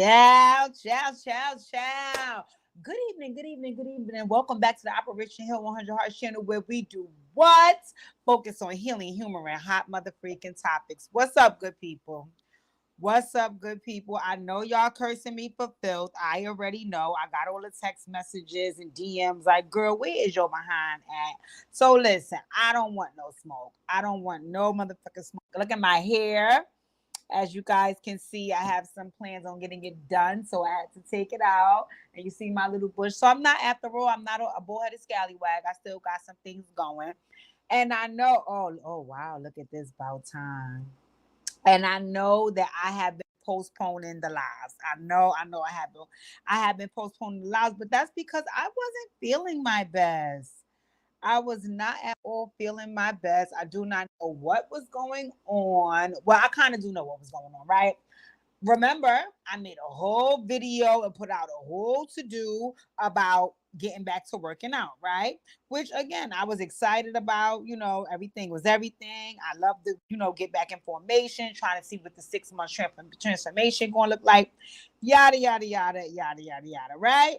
Ciao. Good evening, good evening, good evening, and welcome back to the Operation Hill 100 Hearts channel where we do what? Focus on healing, humor, and hot mother freaking topics. What's up, good people? What's up, good people? I know y'all cursing me for filth. I already know. I got all the text messages and DMs like, girl, where is your behind at? So listen, I don't want no smoke. I don't want no motherfucking smoke. Look at my hair. As you guys can see, I have some plans on getting it done, so I had to take it out. And you see my little bush. So I'm not, after all, I'm not a bullheaded scallywag. I still got some things going. And I know, oh wow, look at this about time. And I know that I have been postponing the lives. I know I have been postponing the lives, but that's because I wasn't feeling my best. I was not at all feeling my best. I do not know what was going on. Well, I kind of do know what was going on, right? Remember, I made a whole video and put out a whole to-do about getting back to working out, right? Which again, I was excited about, everything was everything. I love to, get back in formation, trying to see what the 6 month transformation going to look like, yada, yada, yada, yada, yada, yada, right?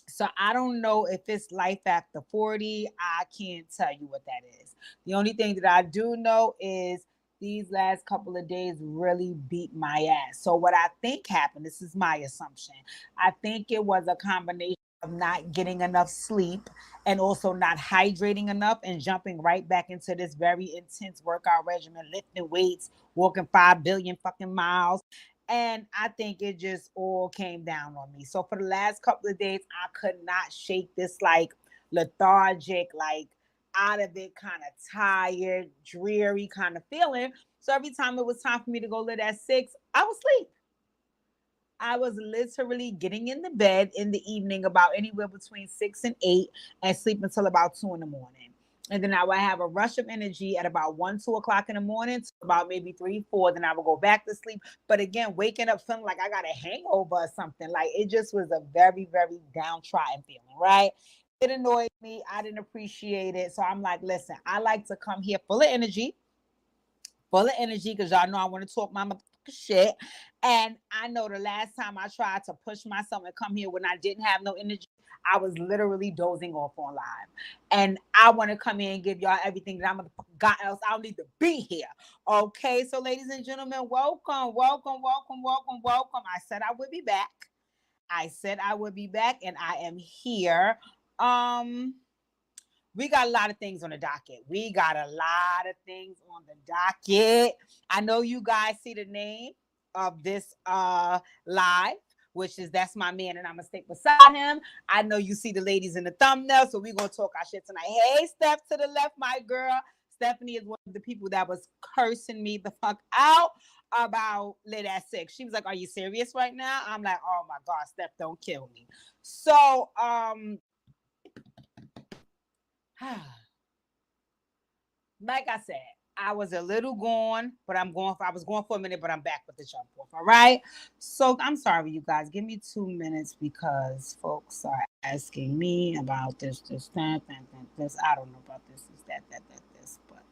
So I don't know if it's life after 40. I can't tell you what that is. The only thing that I do know is these last couple of days really beat my ass. So what I think happened, this is my assumption, I think it was a combination of not getting enough sleep and also not hydrating enough and jumping right back into this very intense workout regimen, lifting weights, walking 5 billion fucking miles. And I think it just all came down on me. So for the last couple of days, I could not shake this like lethargic, like out of it, kind of tired, dreary kind of feeling. So every time it was time for me to go lit at 6, I would sleep. I was literally getting in the bed in the evening about anywhere between 6 and 8 and sleep until about 2 in the morning. And then I would have a rush of energy at about 1, 2 o'clock in the morning to about maybe 3, 4. Then I would go back to sleep. But again, waking up feeling like I got a hangover or something. Like it just was a very, very downtrodden feeling, right? It annoyed me. I didn't appreciate it. So I'm like, listen, I like to come here full of energy, because y'all know I want to talk my shit. And I know the last time I tried to push myself and come here when I didn't have no energy, I was literally dozing off on live. And I want to come in and give y'all everything that I'm gonna got, else I don't need to be here. Okay, so ladies and gentlemen, welcome. I said I would be back. And I am here. Um we got a lot of things on the docket. I know you guys see the name of this live, which is That's My Man and I'm gonna stick beside him. I know you see the ladies in the thumbnail, so we're gonna talk our shit tonight. Hey, Steph to the left, my girl. Stephanie is one of the people that was cursing me the fuck out about lit at 6. She was like, "Are you serious right now?" I'm like, "Oh my God, Steph, don't kill me." So like I said, I was a little gone, but I was going for a minute, but I'm back with the jump off. All right. So I'm sorry, you guys. Give me 2 minutes because folks are asking me about this, this. I don't know about this, this, but.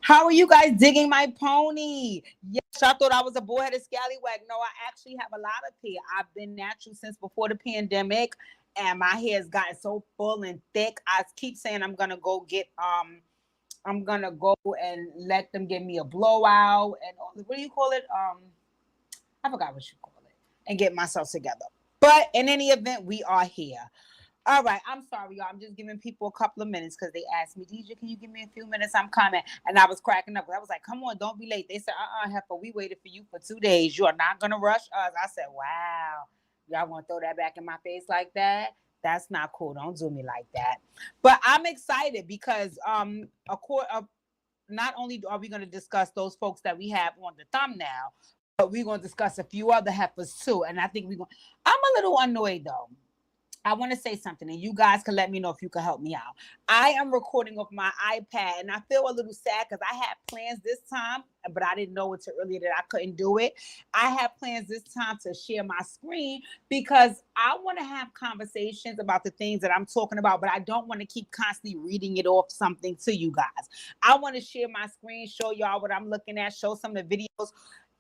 How are you guys digging my pony? Yes, I thought I was a bullheaded scallywag. No, I actually have a lot of hair. I've been natural since before the pandemic, and my hair has gotten so full and thick. I keep saying I'm gonna go and let them give me a blowout and what do you call it? I forgot what you call it, and get myself together. But in any event, we are here. All right, I'm sorry, y'all. I'm just giving people a couple of minutes because they asked me, DJ, can you give me a few minutes? I'm coming. And I was cracking up. I was like, come on, don't be late. They said, Heifer, we waited for you for 2 days. You are not going to rush us. I said, wow. Y'all want to throw that back in my face like that? That's not cool. Don't do me like that. But I'm excited because not only are we going to discuss those folks that we have on the thumbnail, but we're going to discuss a few other heifers too. And I think I'm a little annoyed though. I want to say something, and you guys can let me know if you can help me out. I am recording off my iPad, and I feel a little sad because I had plans this time, but I didn't know until earlier that I couldn't do it. I had plans this time to share my screen because I want to have conversations about the things that I'm talking about, but I don't want to keep constantly reading it off something to you guys. I want to share my screen, show y'all what I'm looking at, show some of the videos.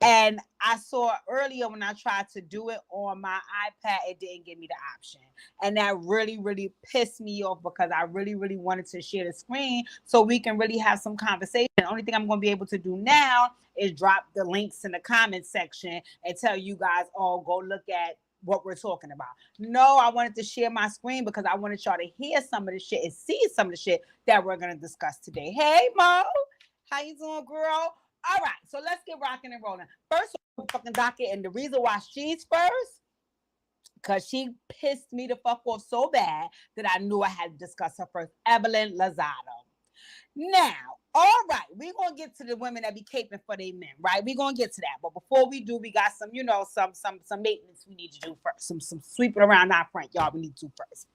And I saw earlier when I tried to do it on my iPad, it didn't give me the option. And that really, really pissed me off because I really, really wanted to share the screen so we can really have some conversation. The only thing I'm going to be able to do now is drop the links in the comment section and tell you guys, oh, go look at what we're talking about. No, I wanted to share my screen because I wanted y'all to hear some of the shit and see some of the shit that we're going to discuss today. Hey, Mo, how you doing, girl? All right, so let's get rocking and rolling. First fucking docket, and the reason why she's first, because she pissed me the fuck off so bad that I knew I had to discuss her first. Evelyn Lawddddddd. Now, all right, we're gonna get to the women that be caping for their men, right? We're gonna get to that. But before we do, we got some, some maintenance we need to do first. Some sweeping around our front yard we need to do first.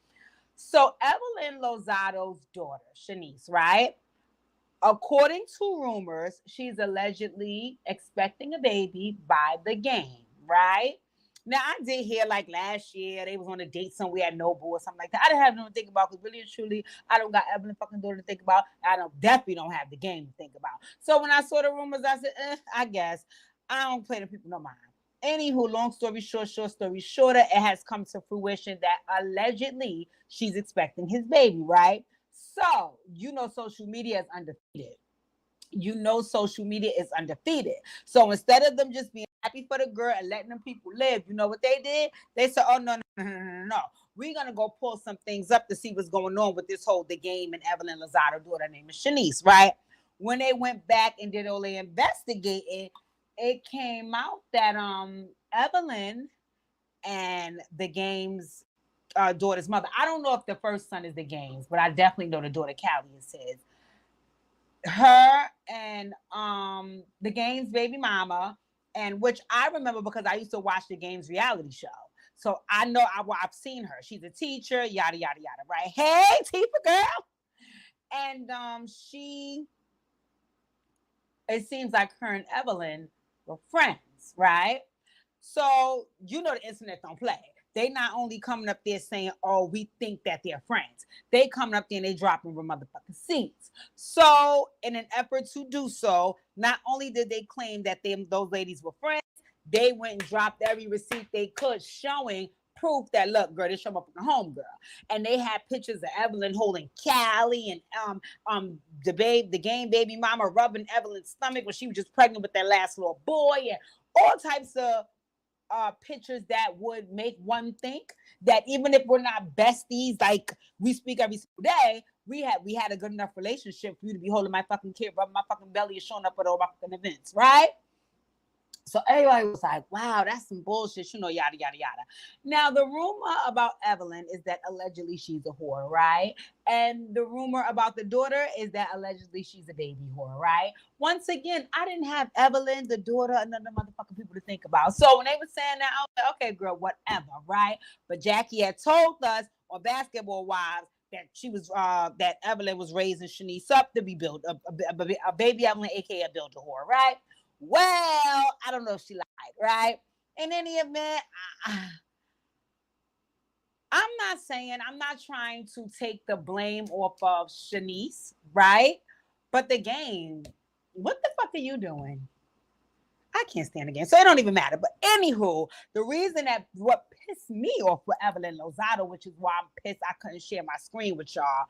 So Evelyn Lawddddd's daughter, Shanice, right? According to rumors, she's allegedly expecting a baby by the game, right? Now, I did hear like last year they was on a date somewhere at Noble or something like that. I didn't have nothing to think about because really and truly, I don't got Evelyn fucking daughter to think about. I definitely don't have the game to think about. So when I saw the rumors, I said, I guess. I don't play the people no mind. Anywho, long story short, short story shorter, it has come to fruition that allegedly she's expecting his baby, right? So, social media is undefeated. Social media is undefeated. So instead of them just being happy for the girl and letting them people live, you know what they did? They said, oh, no. We're going to go pull some things up to see what's going on with this whole The Game and Evelyn Lawddddd's daughter named Shanice, right? When they went back and did all the investigating, it came out that Evelyn and The Game's daughter's mother. I don't know if the first son is The Game's, but I definitely know the daughter Callie is his. Her and The Game's baby mama, and which I remember because I used to watch The Game's reality show. So I know I've seen her. She's a teacher, yada yada yada, right? Hey, Tifa girl. And it seems like her and Evelyn were friends, right? So the internet don't play. They not only coming up there saying, oh, we think that they're friends. They coming up there and they dropping real motherfucking seeds. So in an effort to do so, not only did they claim that those ladies were friends, they went and dropped every receipt they could showing proof that, look, girl, this show up with the homegirl. And they had pictures of Evelyn holding Callie and the game baby mama rubbing Evelyn's stomach when she was just pregnant with that last little boy, and all types of pictures that would make one think that even if we're not besties, like we speak every single day, we had a good enough relationship for you to be holding my fucking kid, rubbing my fucking belly, and showing up at all my fucking events, right? So everybody was like, wow, that's some bullshit, yada, yada, yada. Now, the rumor about Evelyn is that allegedly she's a whore, right? And the rumor about the daughter is that allegedly she's a baby whore, right? Once again, I didn't have Evelyn, the daughter, and other motherfucking people to think about. So when they were saying that, I was like, okay, girl, whatever, right? But Jackie had told us on Basketball Wives that she was that Evelyn was raising Shanice up to be built a baby Evelyn, aka a build a whore, right? Well, I don't know if she lied, right? In any event, I'm not trying to take the blame off of Shanice, right? But The Game, what the fuck are you doing? I can't stand the game, so it don't even matter. But anywho, the reason that what pissed me off with Evelyn Lawddddd, which is why I'm pissed I couldn't share my screen with y'all,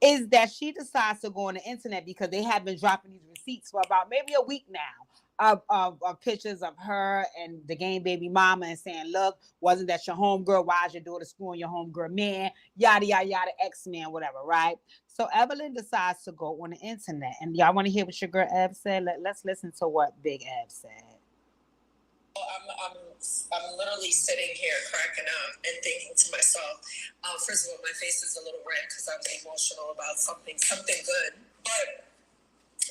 is that she decides to go on the internet because they have been dropping these receipts for about maybe a week now of pictures of her and The Game baby mama and saying, look, wasn't that your homegirl? Why is your daughter screwing your homegirl man? Yada, yada, yada, X-Man, whatever, right? So Evelyn decides to go on the internet. And y'all want to hear what your girl Ev said? Let's listen to what Big Ev said. I'm literally sitting here cracking up and thinking to myself, first of all, my face is a little red because I was emotional about something good. But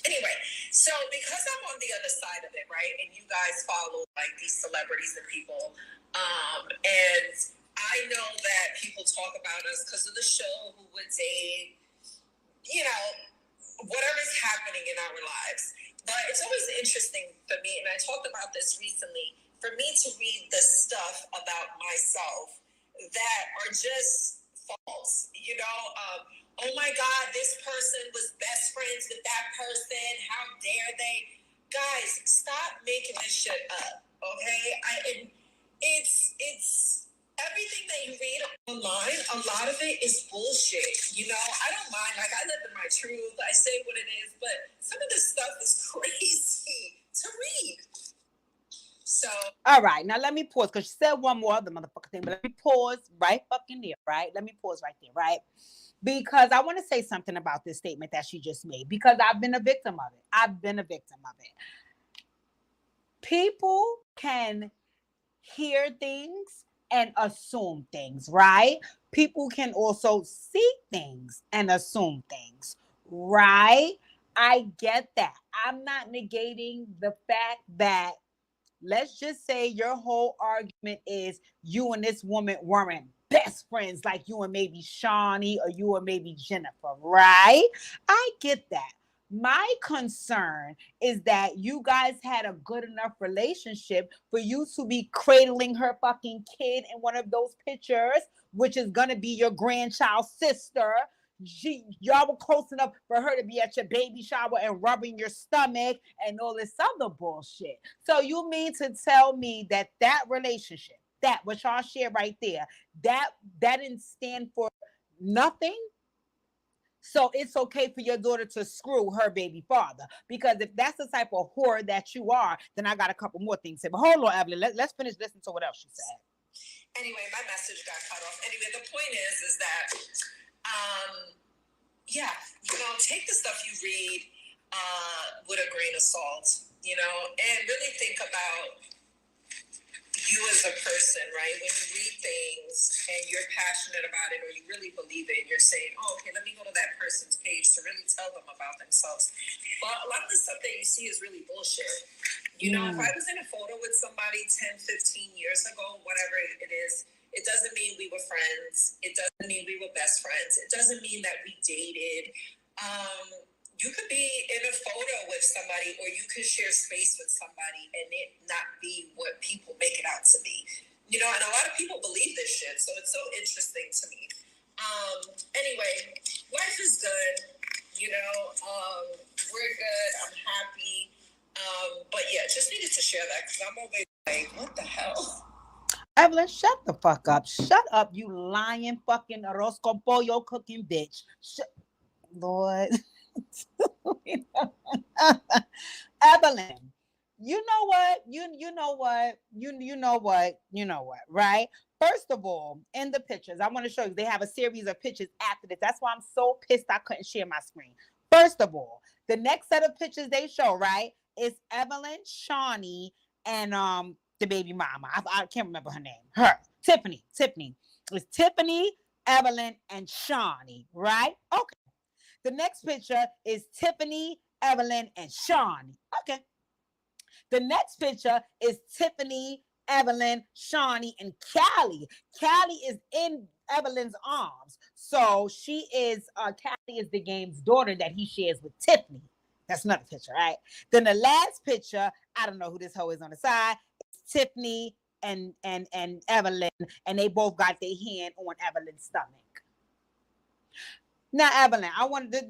anyway, so because I'm on the other side of it, right, and you guys follow like these celebrities and people, and I know that people talk about us because of the show, who would date, you know, whatever's happening in our lives. But it's always interesting for me, and I talked about this recently, for me to read the stuff about myself that are just false. You know, oh my God, this person was best friends with that person. How dare they? Guys, stop making this shit up, okay? It's everything that you read online, a lot of it is bullshit. You know, I don't mind. Like, I live in my truth. I say what it is, but some of this stuff is crazy to read. So, all right, now let me pause because she said one more other motherfucking thing, but let me pause right fucking there, right? Let me pause right there, right? Because I want to say something about this statement that she just made because I've been a victim of it. I've been a victim of it. People can hear things and assume things, right? People can also see things and assume things, right? I get that. I'm not negating the fact that, let's just say your whole argument is you and this woman weren't best friends like you and maybe Shawnee or you and maybe Jennifer, right? I get that. My concern is that you guys had a good enough relationship for you to be cradling her fucking kid in one of those pictures, which is going to be your grandchild's sister. Y'all were close enough for her to be at your baby shower and rubbing your stomach and all this other bullshit. So you mean to tell me that that relationship, that what y'all share right there, that didn't stand for nothing? So it's okay for your daughter to screw her baby father. Because if that's the type of whore that you are, then I got a couple more things to say. But hold on, Evelyn. Let's finish listening to what else she said. Anyway, my message got cut off. Anyway, the point is that, yeah, you know, take the stuff you read with a grain of salt, you know, and really think about you as a person, right? When you read things and you're passionate about it or you really believe it, you're saying, oh, okay, let me go to that person's page to really tell them about themselves. But a lot of the stuff that you see is really bullshit. You know, if I was in a photo with somebody 10, 15 years ago, whatever it is, it doesn't mean we were friends. It doesn't mean we were best friends. It doesn't mean that we dated. You could be in a photo with somebody or you could share space with somebody and it not be what people make it out to be. You know, and a lot of people believe this shit, so it's so interesting to me. Anyway, life is good. You know, we're good. I'm happy. But yeah, just needed to share that because I'm always like, what the hell? Evelyn, shut the fuck up. Shut up, you lying fucking arroz con pollo cooking bitch. Lord. Evelyn, you know what? You know what? You know what? You know what, right? First of all, in the pictures, I want to show you they have a series of pictures after this. That's why I'm so pissed I couldn't share my screen. First of all, the next set of pictures they show, right, is Evelyn, Shawnee, and the baby mama. I can't remember her name. Her. Tiffany. It's Tiffany, Evelyn, and Shawnee, right? Okay. The next picture is Tiffany, Evelyn, and Shawnee. Okay. The next picture is Tiffany, Evelyn, Shawnee, and Callie. Callie is in Evelyn's arms. So she is, Callie is the game's daughter that he shares with Tiffany. That's another picture, right? Then the last picture, I don't know who this hoe is on the side. It's Tiffany and Evelyn, and they both got their hand on Evelyn's stomach. Now, Evelyn, I want this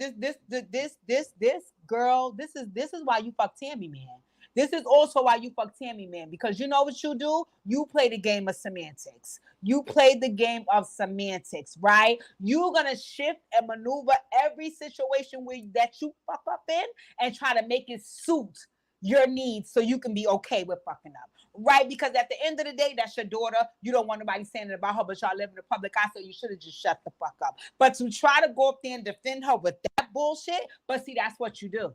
girl. This is why you fuck Tammy, man. This is also why you fuck Tammy, man, because you know what you do? You play the game of semantics. You play the game of semantics, right? You're going to shift and maneuver every situation that you fuck up in and try to make it suit your needs so you can be okay with fucking up, right? Because at the end of the day, that's your daughter. You don't want nobody saying it about her, but y'all live in the public eye, so you should have just shut the fuck up. But to try to go up there and defend her with that bullshit, but see, that's what you do.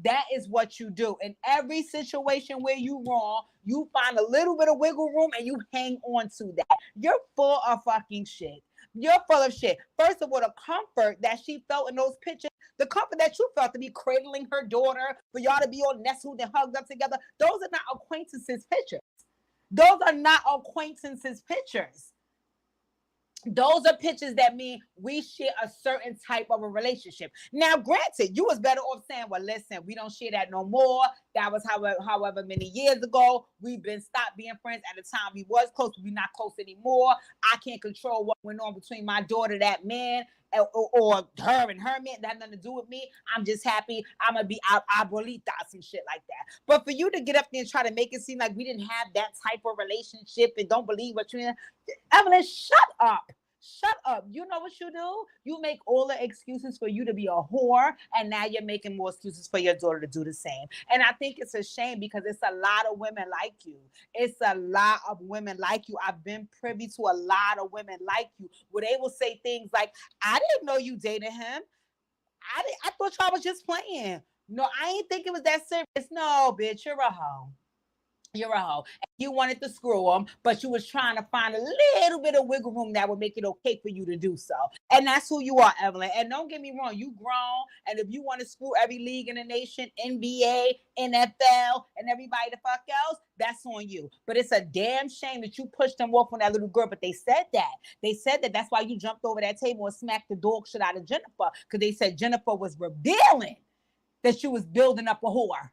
That is what you do. In every situation where you wrong, you find a little bit of wiggle room and you hang on to that. You're full of fucking shit. You're full of shit. First of all, the comfort that she felt in those pictures, the comfort that you felt to be cradling her daughter, for y'all to be all nestled and hugged up together, those are not acquaintances pictures. Those are not acquaintances pictures. those are pictures that mean we share a certain type of a relationship. Now, granted, you was better off saying, well, listen, we don't share that no more. That was however many years ago. We've been stopped being friends. At the time we was close, we're not close anymore. I can't control what went on between my daughter, that man, or her and her man. That had nothing to do with me. I'm just happy I'm going to be abuelita, some shit like that. But for you to get up there and try to make it seem like we didn't have that type of relationship and don't believe what you're in, Evelyn, shut up. Shut up. You know what you do? You make all the excuses for you to be a whore, and now you're making more excuses for your daughter to do the same. And I think it's a shame because it's a lot of women like you. It's a lot of women like you. I've been privy to a lot of women like you where they will say things like, I didn't know you dated him. I thought y'all was just playing. No, I ain't think it was that serious. No, bitch, you're a hoe. You're a hoe. You wanted to screw him, but you was trying to find a little bit of wiggle room that would make it okay for you to do so. And that's who you are, Evelyn. And don't get me wrong, you grown. And if you want to screw every league in the nation, NBA, NFL, and everybody the fuck else, that's on you. But it's a damn shame that you pushed them off on that little girl. But they said that. They said that that's why you jumped over that table and smacked the dog shit out of Jennifer. Because they said Jennifer was revealing that she was building up a whore.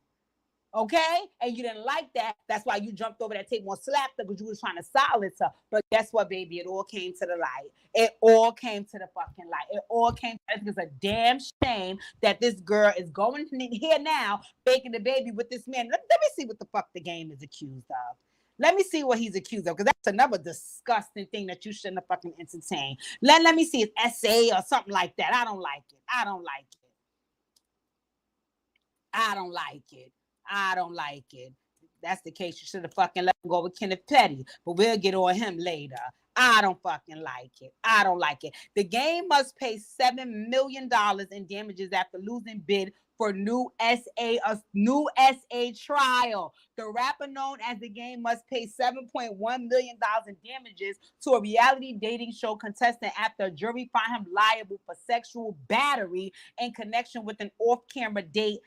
Okay? And you didn't like that. That's why you jumped over that table and slapped her because you was trying to silence her. But guess what, baby? It all came to the light. It all came to the fucking light. It all came to It's a damn shame that this girl is going here now, baking the baby with this man. Let me see what the fuck the game is accused of. Let me see what he's accused of, because that's another disgusting thing that you shouldn't have fucking entertained. Let me see his essay or something like that. I don't like it. I don't like it. I don't like it. I don't like it. That's the case. You should have fucking let him go with Kenneth Petty, but we'll get on him later. I don't fucking like it. I don't like it. The game must pay $7 million in damages after losing bid for new SA trial. The rapper known as The Game must pay $7.1 million in damages to a reality dating show contestant after a jury found him liable for sexual battery in connection with an off-camera date.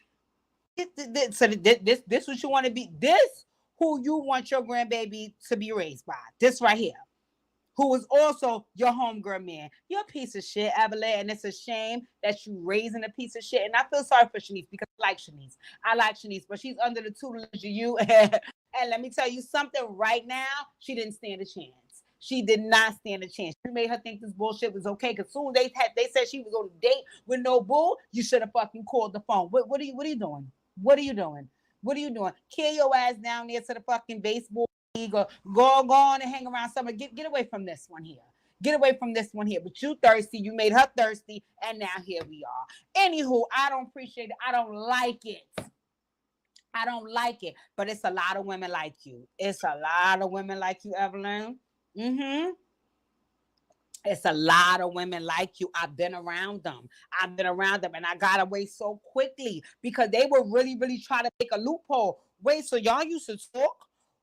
So this what you want to be, this who you want your grandbaby to be raised by, this right here, who is also your homegirl man. You're a piece of shit, Evelyn, and it's a shame that you raising a piece of shit. And I feel sorry for Shanice because I like Shanice, but she's under the tutelage of you. And let me tell you something right now, she didn't stand a chance. She did not stand a chance. You made her think this bullshit was okay. Because soon they said she was on a date with no bull, you should have fucking called the phone. What are you doing? What are you doing? What are you doing? Kill your ass down there to the fucking baseball league or go on and hang around somewhere. Get away from this one here. Get away from this one here. But you thirsty. You made her thirsty. And now here we are. Anywho, I don't appreciate it. I don't like it. I don't like it. But it's a lot of women like you. It's a lot of women like you, Evelyn. Mm-hmm. It's a lot of women like you. I've been around them. And I got away so quickly because they were really, really trying to make a loophole. Wait, so y'all used to talk?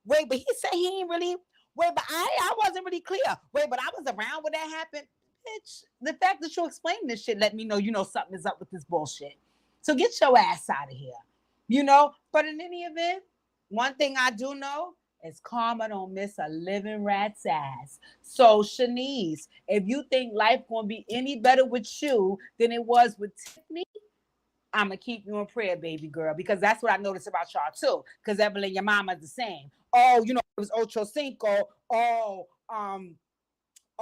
Wait, but he said he ain't really. Wait, but I wasn't really clear. Wait, but I was around when that happened. Bitch, the fact that you explained this shit let me know something is up with this bullshit. So get your ass out of here. But in any event, one thing I do know is karma don't miss a living rat's ass. So Shanice, if you think life gonna be any better with you than it was with Tiffany, I'm gonna keep you in prayer, baby girl, because that's what I noticed about y'all too. Because Evelyn, your mama's the same. Oh, it was Ocho Cinco.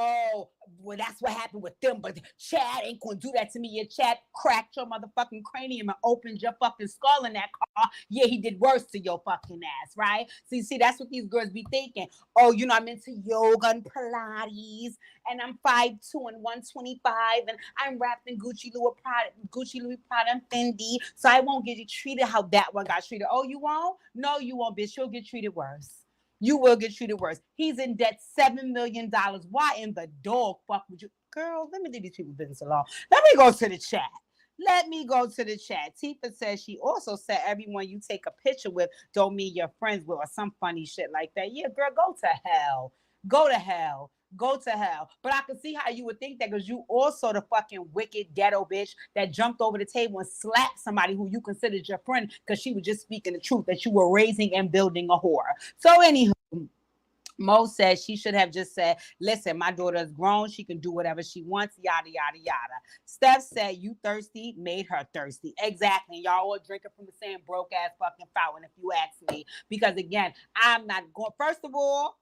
Oh, well, that's what happened with them. But Chad ain't gonna do that to me. Your Chad cracked your motherfucking cranium and opened your fucking skull in that car. Yeah, he did worse to your fucking ass, right? See, that's what these girls be thinking. Oh, I'm into yoga and Pilates, and I'm 5'2" and 125, and I'm wrapped in Gucci Louis Prada, and Fendi, so I won't get you treated how that one got treated. Oh, you won't? No, you won't, bitch. You'll get treated worse. You will get treated worse. He's in debt $7 million. Why in the dog fuck would you? Girl, let me leave these people business alone. Let me go to the chat. Tifa says she also said everyone you take a picture with don't mean you're friends with or some funny shit like that. Yeah, girl, go to hell. Go to hell. But I can see how you would think that because you also the fucking wicked ghetto bitch that jumped over the table and slapped somebody who you considered your friend because she was just speaking the truth that you were raising and building a whore. So anywho, Mo said she should have just said, listen, my daughter is grown. She can do whatever she wants, yada, yada, yada. Steph said, you thirsty, made her thirsty. Exactly. And y'all all drinking from the same broke ass fucking fountain, if you ask me. Because again, I'm not going. First of all,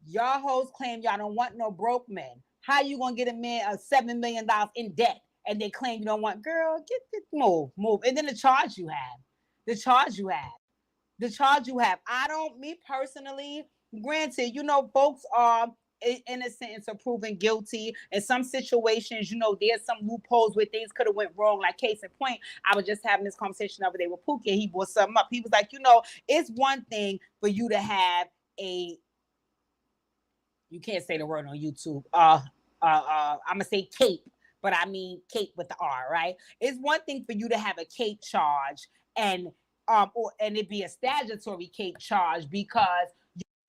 y'all hoes claim y'all don't want no broke men. How you going to get a man $7 million in debt and they claim you don't want? Girl, get this, move. And then the charge you have. I don't, me personally, granted, folks are innocent until proven guilty. In some situations, there's some loopholes where things could have went wrong. Like case in point, I was just having this conversation the other day with Pookie, and he brought something up. He was like, it's one thing for you to have you can't say the word on YouTube. I'm gonna say cape, but I mean cape with the R, right? It's one thing for you to have a cape charge and it be a statutory cape charge because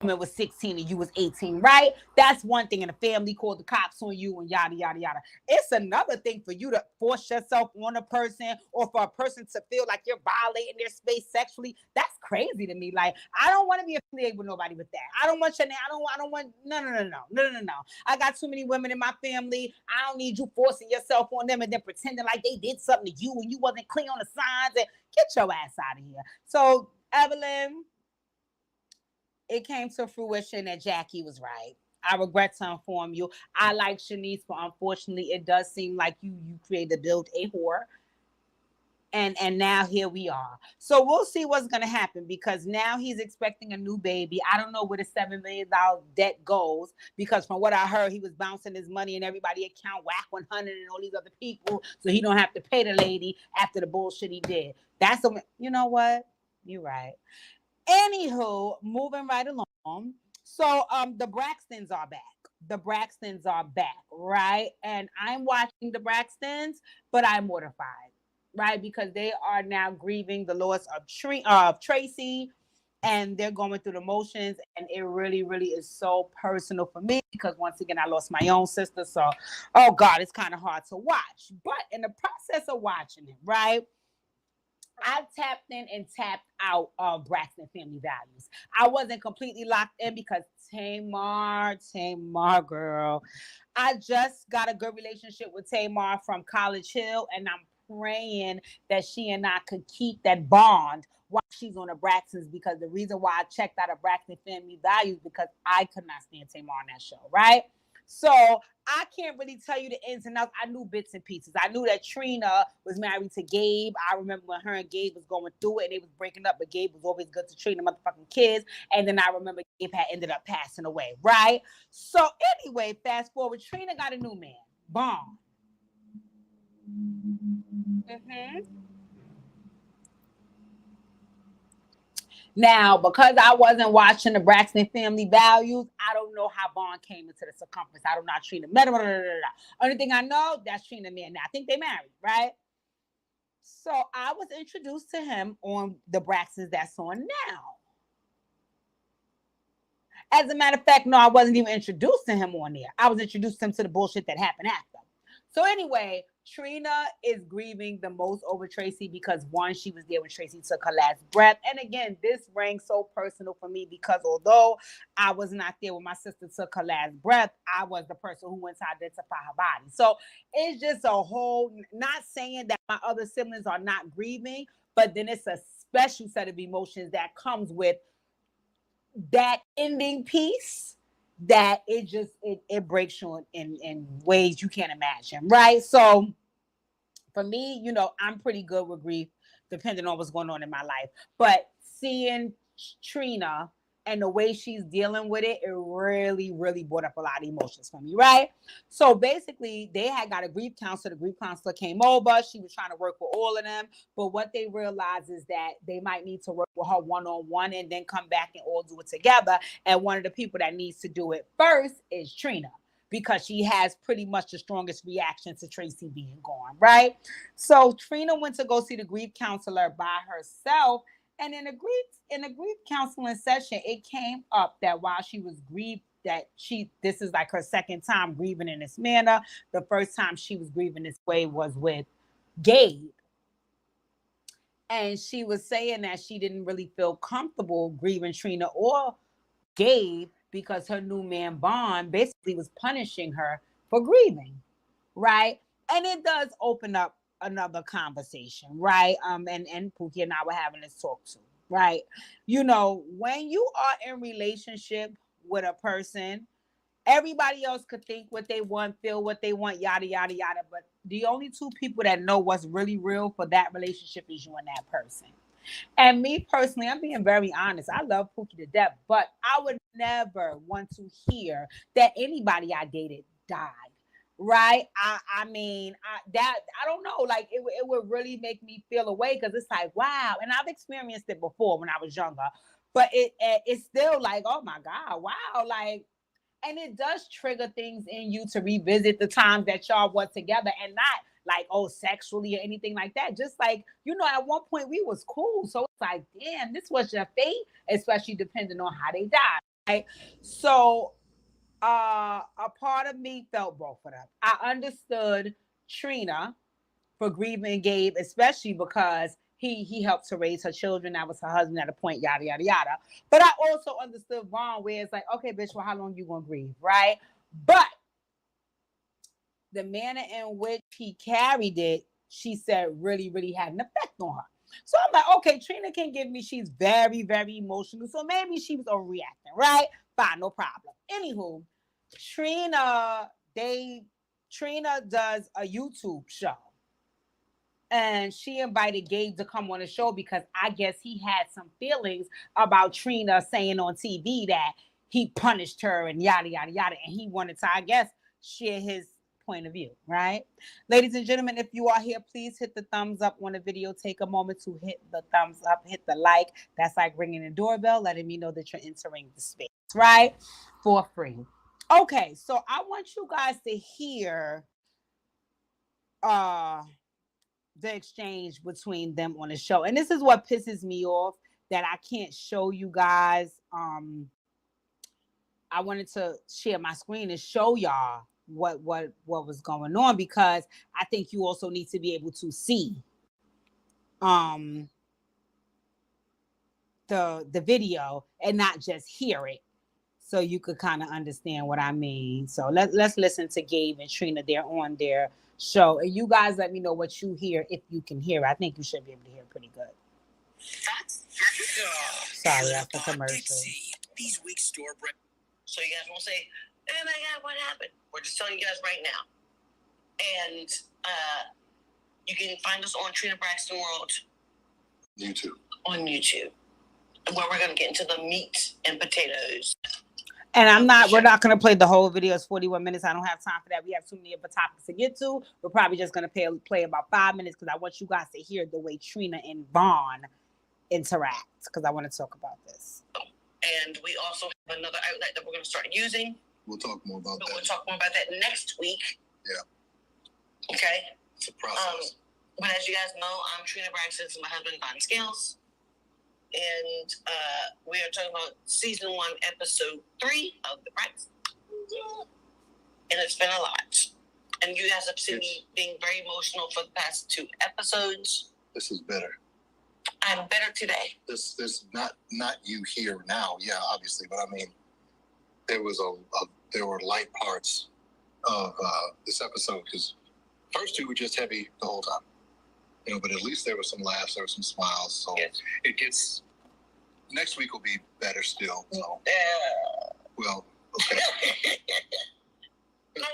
woman was 16 and you was 18, right? That's one thing. And the family called the cops on you and yada, yada, yada. It's another thing for you to force yourself on a person or for a person to feel like you're violating their space sexually. That's crazy to me. Like, I don't want to be affiliated with nobody with that. I don't want your name. I don't want, no. I got too many women in my family. I don't need you forcing yourself on them and then pretending like they did something to you and you wasn't clear on the signs. And get your ass out of here. So, Evelyn, it came to fruition that Jackie was right. I regret to inform you. I like Shanice, but unfortunately, it does seem like you created build a whore. And now here we are. So we'll see what's going to happen because now he's expecting a new baby. I don't know where the $7 million debt goes because from what I heard, he was bouncing his money in everybody's account, Whack 100 and all these other people, so he don't have to pay the lady after the bullshit he did. You know what? You're right. Anywho, moving right along. So the Braxtons are back. Right? And I'm watching the Braxtons, but I'm mortified, right? Because they are now grieving the loss of Tracy, and they're going through the motions, and it really, really is so personal for me because once again, I lost my own sister. So, oh God, it's kind of hard to watch. But in the process of watching it, right? I tapped in and tapped out of Braxton Family Values. I wasn't completely locked in because Tamar, girl. I just got a good relationship with Tamar from College Hill, and I'm praying that she and I could keep that bond while she's on the Braxtons because the reason why I checked out of Braxton Family Values because I could not stand Tamar on that show, right? So I can't really tell you the ins and outs. I knew bits and pieces. I knew that Trina was married to Gabe. I remember when her and Gabe was going through it and they was breaking up, but Gabe was always good to Trina motherfucking kids. And then I remember Gabe had ended up passing away, right? So anyway, fast forward, Trina got a new man, Bond. Now, because I wasn't watching the Braxton Family Values, I don't know how Bond came into the circumference. I don't know Trina met him. Only thing I know, that's Trina man. Now, I think they married, right? So I was introduced to him on the Braxtons that's on now. As a matter of fact, no, I wasn't even introduced to him on there. I was introduced to him to the bullshit that happened after. So anyway, Trina is grieving the most over Tracy because one, she was there when Tracy took her last breath. And again, this rang so personal for me because although I was not there when my sister took her last breath, I was the person who went to identify her body. So it's just a whole, not saying that my other siblings are not grieving, but then it's a special set of emotions that comes with that ending piece that it breaks you in ways you can't imagine, right? So for me, I'm pretty good with grief depending on what's going on in my life, but seeing Trina and the way she's dealing with it, it really, really brought up a lot of emotions for me, right? So basically, they had got a grief counselor. The grief counselor came over. She was trying to work with all of them. But what they realized is that they might need to work with her one-on-one and then come back and all do it together. And one of the people that needs to do it first is Trina because she has pretty much the strongest reaction to Tracy being gone, right? So Trina went to go see the grief counselor by herself. And in a grief counseling session, it came up that while she was grieved, that this is like her second time grieving in this manner. The first time she was grieving this way was with Gabe. And she was saying that she didn't really feel comfortable grieving Trina or Gabe because her new man Bond basically was punishing her for grieving, right? And it does open up another conversation, right? And Pookie and I were having this talk too, right? You know, when you are in relationship with a person, everybody else could think what they want, feel what they want, yada yada yada. But the only two people that know what's really real for that relationship is you and that person. And me personally, I'm being very honest. I love Pookie to death, but I would never want to hear that anybody I dated died. Right? I don't know. Like it would really make me feel away because it's like, wow. And I've experienced it before when I was younger, but it's still like, oh my God, wow. Like, and it does trigger things in you to revisit the times that y'all were together, and not like, oh, sexually or anything like that. Just like, at one point we was cool. So it's like, damn, this was your fate, especially depending on how they died. Right. So a part of me felt both of them. I understood Trina for grieving Gabe, especially because he helped to raise her children. That was her husband at a point, yada yada yada. But I also understood Vaughn, where it's like, okay, bitch, well, how long you gonna grieve, right? But the manner in which he carried it, she said, really, really had an effect on her. So I'm like, okay, Trina can give me, she's very, very emotional. So maybe she was overreacting, right? Fine, no problem. Anywho, Trina does a YouTube show. And she invited Gabe to come on the show because I guess he had some feelings about Trina saying on TV that he punished her and yada, yada, yada. And he wanted to, I guess, share his point of view, right? Ladies and gentlemen, if you are here, please hit the thumbs up on the video. Take a moment to hit the thumbs up, hit the like. That's like ringing the doorbell, letting me know that you're entering the space, right? For free. Okay, so I want you guys to hear the exchange between them on the show. And this is what pisses me off, that I can't show you guys. I wanted to share my screen and show y'all what was going on, because I think you also need to be able to see the video and not just hear it, so you could kind of understand what I mean. So let's listen to Gabe and Trina. They're on their show, and you guys let me know what you hear, if you can hear. I think you should be able to hear pretty good. Sorry, that's the commercial. These weeks store bread. So you guys won't say, "Oh my God, what happened?" We're just telling you guys right now. And you can find us on Trina Braxton World YouTube. On YouTube, where we're going to get into the meat and potatoes. And we're not going to play the whole video. It's 41 minutes. I don't have time for that. We have too many other topics to get to. We're probably just going to play about 5 minutes, because I want you guys to hear the way Trina and Vaughn interact, because I want to talk about this. And we also have another outlet that we're going to start using. We'll talk more about that. We'll talk more about that next week. Yeah. Okay. It's a process. But as you guys know, I'm Trina Braxton. This is my husband, Don Scales. And we are talking about season 1, episode 3 of The Braxton. And it's been a lot. And you guys have seen me being very emotional for the past 2 episodes. This is better. I'm better today. This not you here now, yeah, obviously, but I mean, there were light parts of this episode, because first 2 were just heavy the whole time, but at least there were some laughs, there were some smiles. So yes. It gets, next week will be better still. So well, okay. No,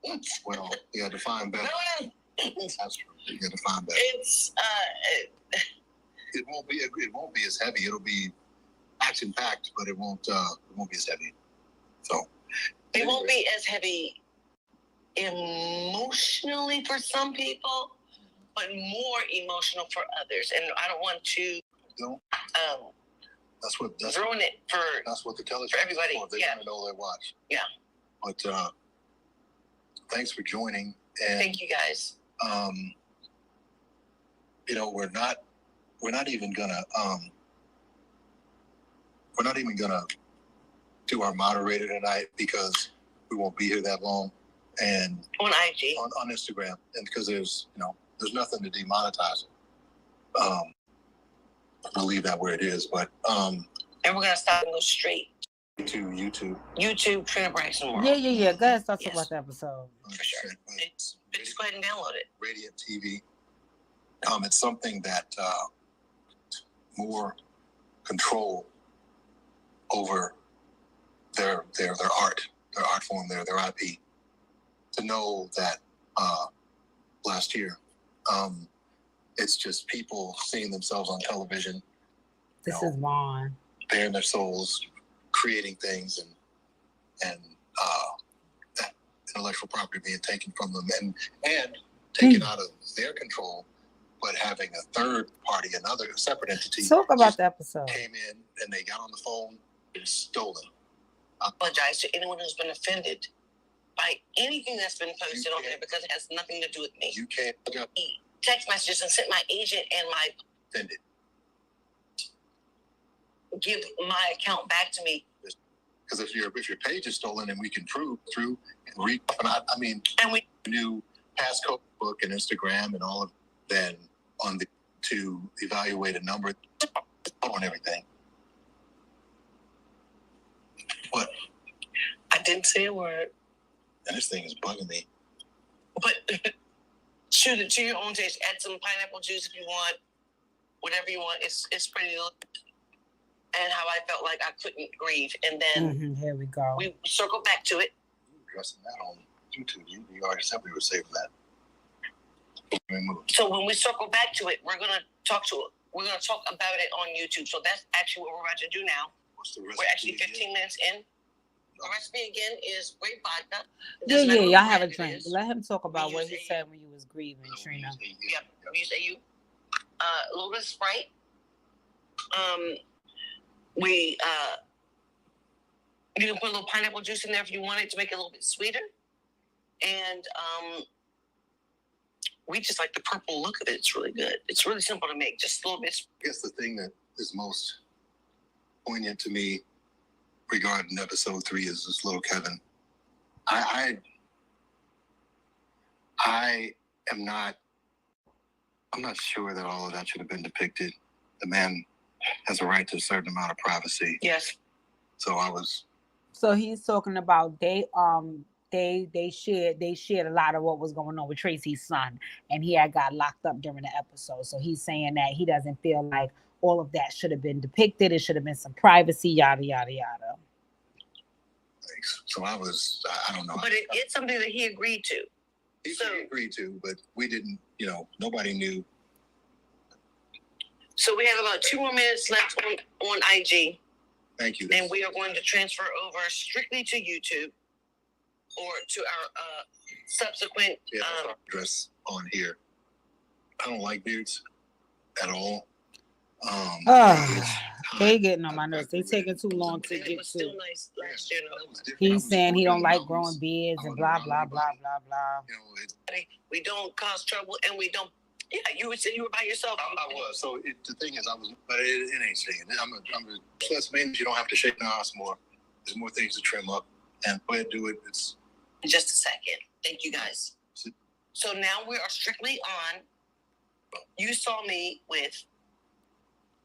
it is. Well, you got to find better. No, it is. That's true. You got to find better. It's It won't be as heavy. It'll be action packed, but it won't be as heavy. So it won't be as heavy emotionally for some people, but more emotional for others. And I don't want to ruin it for that's what the television for everybody. For. They want to know they watch. Yeah. But thanks for joining. And thank you guys. We're not even gonna do our moderator tonight, because we won't be here that long. And on IG, on Instagram, and because there's nothing to demonetize it. We'll leave that where it is, but and we're gonna stop and go straight To YouTube. YouTube, Trina Braxton World. Yeah. Go ahead, start Yes. talking about the episode. For sure. Just go ahead and download it. Radiant TV. It's something that more control over their art form, their IP. To know that last year, it's just people seeing themselves on television. This is Vaughn. Bearing their souls, creating things, and that intellectual property being taken from them and taken out of their control, but having a third party, another separate entity. Talk about the episode. Came in and they got on the phone and stolen. I apologize to anyone who's been offended by anything that's been posted on there because it has nothing to do with me. You can't Text messages and sent my agent and my offended. Give my account back to me. Because if your page is stolen and we can prove through and and we knew passcode book and Instagram and all of then on the to evaluate a number on everything. What? I didn't say a word. And this thing is bugging me. But shoot it to your own taste. Add some pineapple juice if you want. Whatever you want. It's pretty good. And how I felt like I couldn't grieve. And then Here we go. we circled back to it. You were addressing that on YouTube. You already said we were saving that. So when we circle back to it, we're gonna talk about it on YouTube. So that's actually what we're about to do now. What's the recipe? We're actually 15 minutes in. The recipe again is grape vodka. Yeah, y'all have a drink. Let him talk about what he said when you was grieving, Trina. Yep. You say you. A little bit of Sprite. You can put a little pineapple juice in there if you want it to make it a little bit sweeter. And we just like the purple look of it. It's really good. It's really simple to make. Just a little bit. I guess the thing that is most poignant to me regarding episode 3 is this little Kevin. I'm not sure that all of that should have been depicted. The man has a right to a certain amount of privacy. Yes. So he's talking about they shared a lot of what was going on with Tracy's son, and he had got locked up during the episode. So he's saying that he doesn't feel like all of that should have been depicted. It should have been some privacy, yada yada yada. Thanks. So I don't know. But it's something that he agreed to. He agreed to, but we didn't. Nobody knew. So we have about 2 more minutes left on IG. Thank you. And we are going to transfer over strictly to YouTube or to our subsequent address on here. I don't like beards at all. They getting on my nerves. They taking too long to it get was still to. nice last year. He's saying he don't like growing beards and blah blah blah blah blah. We don't cause trouble and we don't. Yeah, you would say you were by yourself. I was. So the thing is, but it ain't saying. Plus, means you don't have to shake the house more. There's more things to trim up, and go ahead and do it. It's just a second. Thank you, guys. So now we are strictly on. You saw me with.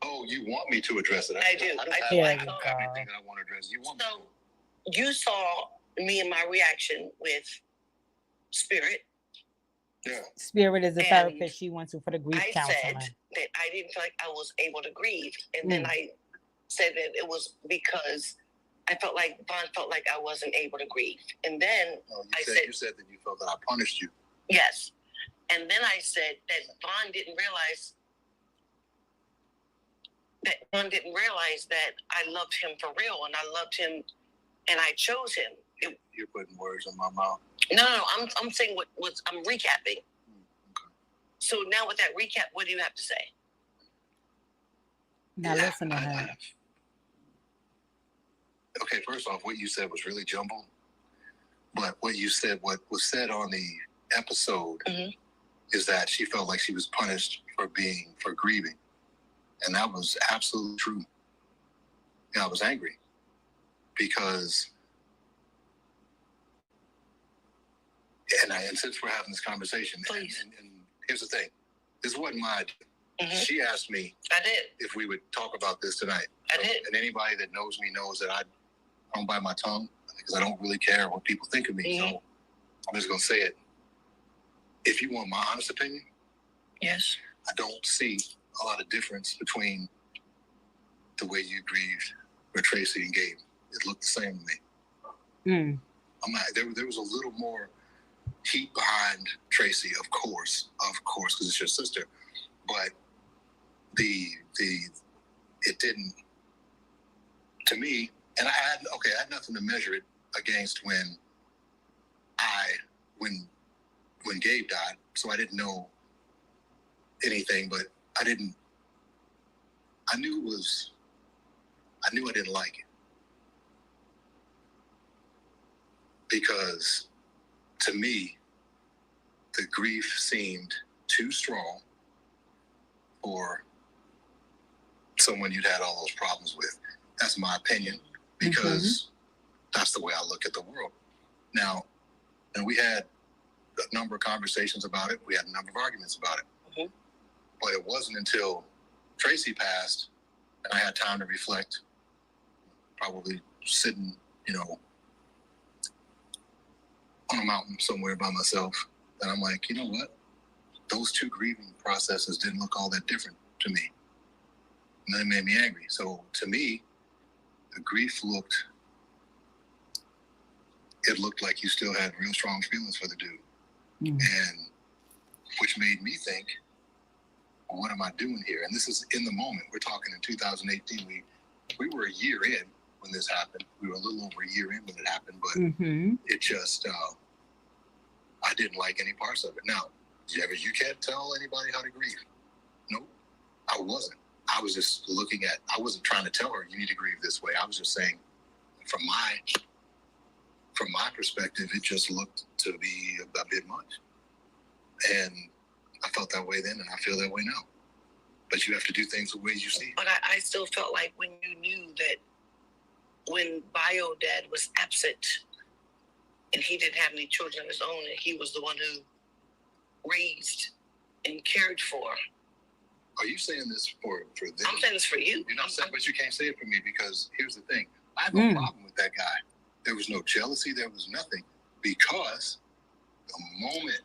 Oh, you want me to address it? I do. I don't have everything that I want to address. You saw me and my reaction with Spirit. Yeah. Spirit is the therapist she went to for the grief counseling. I said that I didn't feel like I was able to grieve. And then I said that it was because I felt like Vaughn felt like I wasn't able to grieve. And then you said that you felt that I punished you. Yes. And then I said that Vaughn didn't realize that I loved him for real and I loved him and I chose him. You're putting words in my mouth. No, I'm saying I'm recapping. Okay. So now with that recap, what do you have to say? Now listen to her. Okay, first off, what you said was really jumbled. But what was said on the episode is that she felt like she was punished for grieving. And that was absolutely true. And I was angry because and since we're having this conversation, and here's the thing, this wasn't my idea. She asked me I did. if we would talk about this tonight. I did. And anybody that knows me knows that I don't bite my tongue because I don't really care what people think of me. So I'm just gonna say it. If you want my honest opinion, yes, I don't see a lot of difference between the way you grieved with Tracy and Gabe. It looked the same to me. I'm not. There was a little more heat behind Tracy, of course, because it's your sister. But it didn't, to me. And I had nothing to measure it against when Gabe died. So I didn't know anything, but I knew I didn't like it. Because to me, the grief seemed too strong for someone you'd had all those problems with. That's my opinion, because that's the way I look at the world. Now, and we had a number of conversations about it. We had a number of arguments about it. But it wasn't until Tracy passed and I had time to reflect, probably sitting, on a mountain somewhere by myself, that I'm like, you know what? Those two grieving processes didn't look all that different to me. And that made me angry. So to me, the grief looked like you still had real strong feelings for the dude. And which made me think, well, what am I doing here? And this is in the moment. We're talking in 2018. We were a year in when this happened. We were a little over a year in when it happened, but it just, I didn't like any parts of it. Now, you can't tell anybody how to grieve. Nope, I wasn't. I was just I wasn't trying to tell her, you need to grieve this way. I was just saying, from my perspective, it just looked to be a bit much. And I felt that way then, and I feel that way now. But you have to do things the way you see. But I still felt like when you knew that when Bio Dad was absent and he didn't have any children of his own, and he was the one who raised and cared for. Are you saying this for them? I'm saying this for you. You're not saying, but you can't say it for me, because here's the thing. I have no problem with that guy. There was no jealousy. There was nothing, because the moment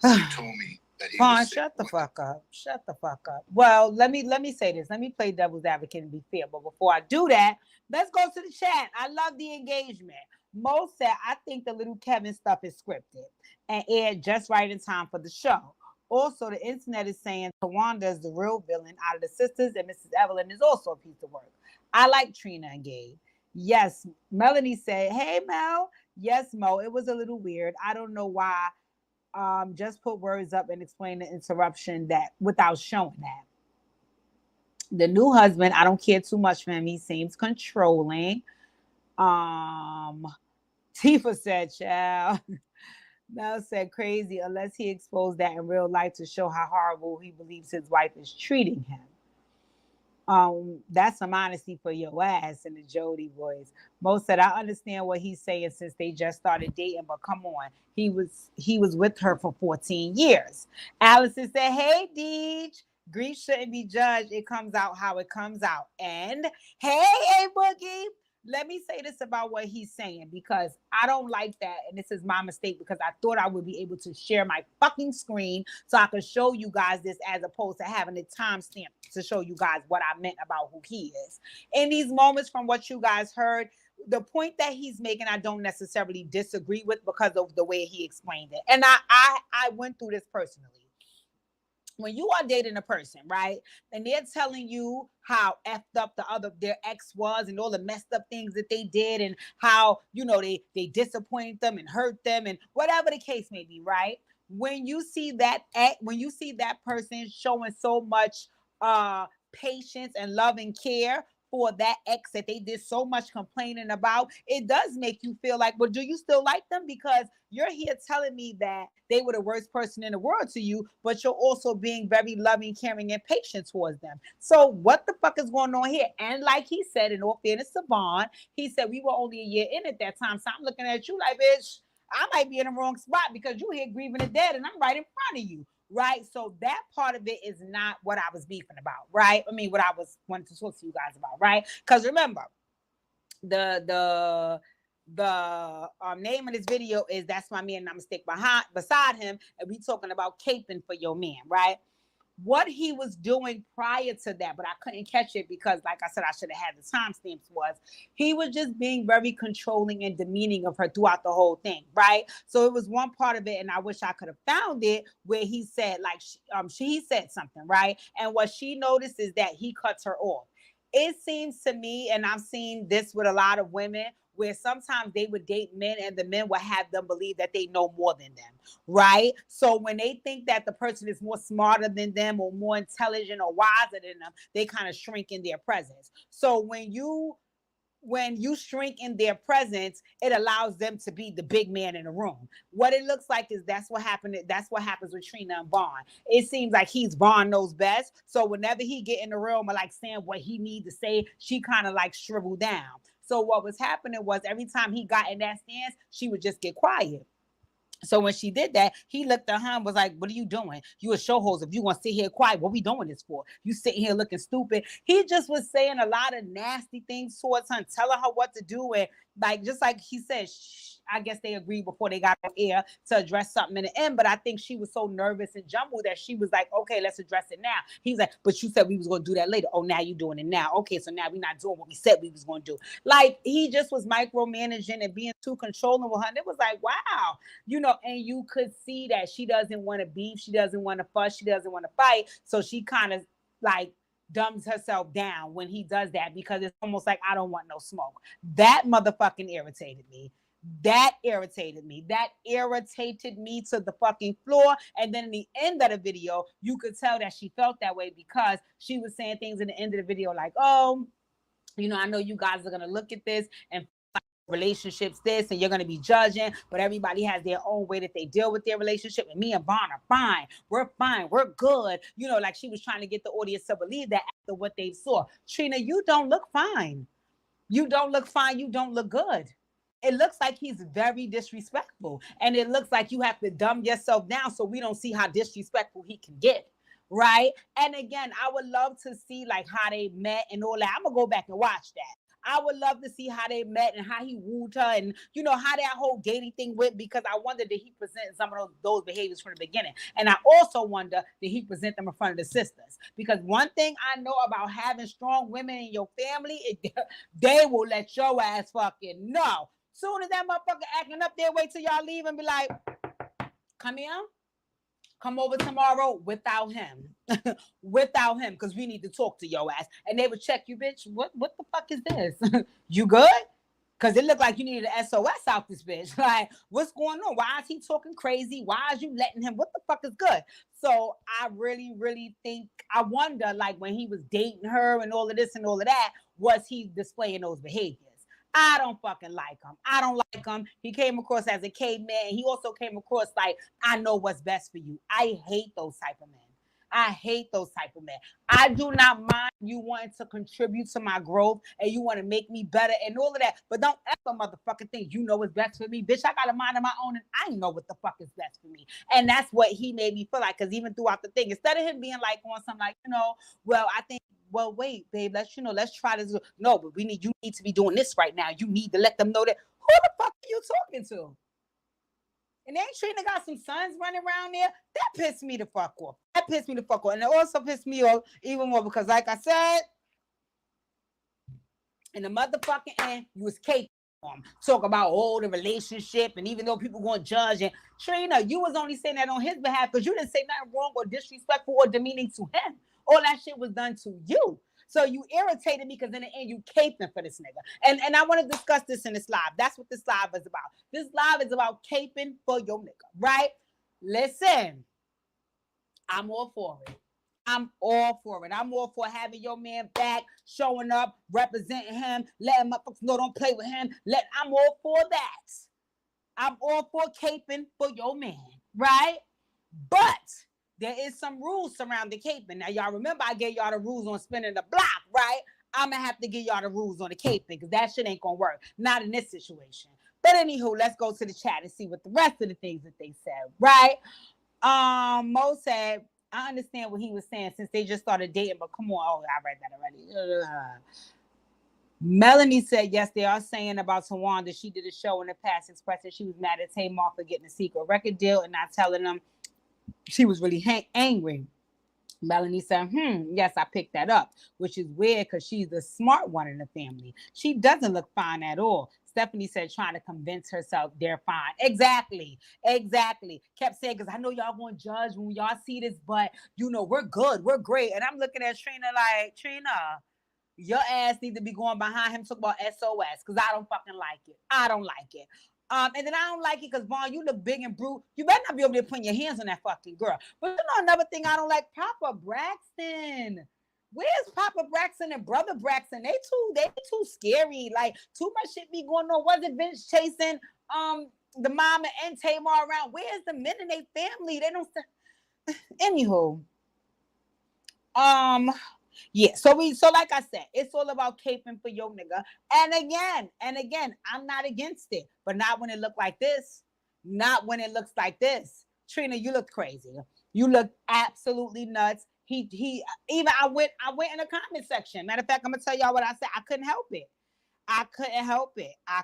he told me that he Fine, was sick, shut the fuck up. Shut the fuck up. Well, let me say this. Let me play devil's advocate and be fair. But before I do that, let's go to the chat. I love the engagement. Mo said, I think the little Kevin stuff is scripted and aired just right in time for the show. Also, the internet is saying Tawanda is the real villain out of the sisters, and Mrs. Evelyn is also a piece of work. I like Trina and Gabe. Yes, Melanie said, hey, Mel. Yes, Mo, it was a little weird. I don't know why. Just put words up and explain the interruption that without showing that. The new husband, I don't care too much for him. He seems controlling. Tifa said, child. Mel said, crazy, unless he exposed that in real life to show how horrible he believes his wife is treating him. That's some honesty for your ass in the Jody voice. Mo said, I understand what he's saying since they just started dating, but come on. He was with her for 14 years. Allison said, hey, Deej. Grief shouldn't be judged. It comes out how it comes out. And hey, Boogie. Let me say this about what he's saying, because I don't like that. And this is my mistake, because I thought I would be able to share my fucking screen so I could show you guys this, as opposed to having a timestamp to show you guys what I meant about who he is. In these moments, from what you guys heard, the point that he's making, I don't necessarily disagree with, because of the way he explained it. And I went through this personally. When you are dating a person, right, and they're telling you how effed up their ex was, and all the messed up things that they did, and how, they disappointed them and hurt them, and whatever the case may be, right? When you see that person showing so much patience and love and care for that ex that they did so much complaining about, it does make you feel like, well, do you still like them? Because you're here telling me that they were the worst person in the world to you, but you're also being very loving, caring, and patient towards them. So what the fuck is going on here? And like he said, in all fairness to Vaughn, he said we were only a year in at that time. So I'm looking at you like, bitch, I might be in the wrong spot, because you here grieving the dead and I'm right in front of you. Right. So that part of it is not what I was beefing about. Right. I mean, what I was wanting to talk to you guys about. Right. Because remember, the name of this video is That's My Man and I'ma Stick beside him, and we talking about caping for your man, right? What he was doing prior to that, but I couldn't catch it because, like I said, I should have had the timestamps, was he was just being very controlling and demeaning of her throughout the whole thing, right? So it was one part of it, and I wish I could have found it, where he said, like, she said something, right? And what she noticed is that he cuts her off. It seems to me, and I've seen this with a lot of women, where sometimes they would date men and the men would have them believe that they know more than them, right? So when they think that the person is more smarter than them or more intelligent or wiser than them, they kind of shrink in their presence. So when you shrink in their presence, it allows them to be the big man in the room. What it looks like is that's what happened. That's what happens with Trina and Vaughn. It seems like Vaughn knows best. So whenever he get in the room or like saying what he need to say, she kind of like shrivel down. So what was happening was every time he got in that stance, she would just get quiet. So when she did that, he looked at her and was like, what are you doing? You a show host. If you want to sit here quiet, what we doing this for? You sitting here looking stupid. He just was saying a lot of nasty things towards her and telling her what to do. And like, just like he said, I guess they agreed before they got on air to address something in the end. But I think she was so nervous and jumbled that she was like, okay, let's address it now. He's like, but you said we was going to do that later. Oh, now you're doing it now. Okay, so now we're not doing what we said we was going to do. Like, he just was micromanaging and being too controlling with her. And it was like, wow, and you could see that she doesn't want to beef. She doesn't want to fuss. She doesn't want to fight. So she kind of like dumbs herself down when he does that, because it's almost like, I don't want no smoke. That motherfucking irritated me. That irritated me to the fucking floor. And then in the end of the video, you could tell that she felt that way because she was saying things in the end of the video like, oh, I know you guys are going to look at this and relationships this and you're going to be judging, but everybody has their own way that they deal with their relationship, and me and Vaughn are fine, we're good, like she was trying to get the audience to believe that after what they saw. Trina, you don't look fine, you don't look good. It looks like he's very disrespectful, and it looks like you have to dumb yourself down so we don't see how disrespectful he can get, right? And again, I would love to see like how they met and all that. I'm gonna go back and watch that. I would love to see how they met and how he wooed her and, how that whole dating thing went, because I wonder, did he present some of those behaviors from the beginning? And I also wonder, did he present them in front of the sisters? Because one thing I know about having strong women in your family, they will let your ass fucking know. Soon as that motherfucker acting up there, wait till y'all leave and be like, come here. Come over tomorrow without him. Without him, because we need to talk to your ass. And they would check you, bitch. What the fuck is this? You good? Because it looked like you needed an SOS out this bitch. Like, what's going on? Why is he talking crazy? Why is you letting him? What the fuck is good? So I really, really think, I wonder, like, when he was dating her and all of this and all of that, was he displaying those behaviors? I don't fucking like him. I don't like him. He came across as a caveman. He also came across like, I know what's best for you. I hate those type of men. I hate those type of men. I do not mind you wanting to contribute to my growth and you want to make me better and all of that, but don't ever motherfucking think you know what's best for me. Bitch, I got a mind of my own and I know what the fuck is best for me. And that's what he made me feel like, because even throughout the thing, instead of him being like on some like, well, I think, well, wait, babe, let's try this. No, but you need to be doing this right now. You need to let them know that. Who the fuck are you talking to? And ain't Trina got some sons running around there? That pissed me the fuck off. And it also pissed me off even more because, like I said, in the motherfucking end, you was caping him. Talk about the relationship, and even though people going to judge, and Trina, you was only saying that on his behalf because you didn't say nothing wrong or disrespectful or demeaning to him. All that shit was done to you. So you irritated me because in the end you caping for this nigga. And I want to discuss this in this live. That's what this live is about. This live is about caping for your nigga, right? Listen, I'm all for it. I'm all for having your man back, showing up, representing him, letting motherfuckers know don't play with him. I'm all for that. I'm all for caping for your man, right? But there is some rules surrounding caping. Now, y'all remember I gave y'all the rules on spinning the block, right? I'm going to have to give y'all the rules on the caping because that shit ain't going to work. Not in this situation. But anywho, let's go to the chat and see what the rest of the things that they said, right? Mo said, I understand what he was saying since they just started dating, but come on. Oh, I read that already. Melanie said, yes, they are saying about Tawanda. She did a show in the past expressing she was mad at Tamar for getting a secret record deal and not telling them she was really angry. Melanie said, yes, I picked that up, which is weird because she's the smart one in the family. She doesn't look fine at all. Stephanie said, trying to convince herself they're fine. Exactly. Kept saying, because I know y'all going to judge when y'all see this, but, we're good. We're great. And I'm looking at Trina like, Trina, your ass need to be going behind him talking about SOS because I don't fucking like it. I don't like it. And then I don't like it because, Vaughn, you look big and brute. You better not be over there putting your hands on that fucking girl. But another thing I don't like, Papa Braxton. Where's Papa Braxton and Brother Braxton? They too scary. Like, too much shit be going on. Wasn't Vince chasing the mama and Tamar around? Where's the men in their family? They don't. Anywho. Yeah, so like I said, it's all about caping for your nigga. And again, I'm not against it, but not when it look like this. Not when it looks like this. Trina, you look crazy. You look absolutely nuts. He even I went in the comment section. Matter of fact, I'm gonna tell y'all what I said. I couldn't help it. I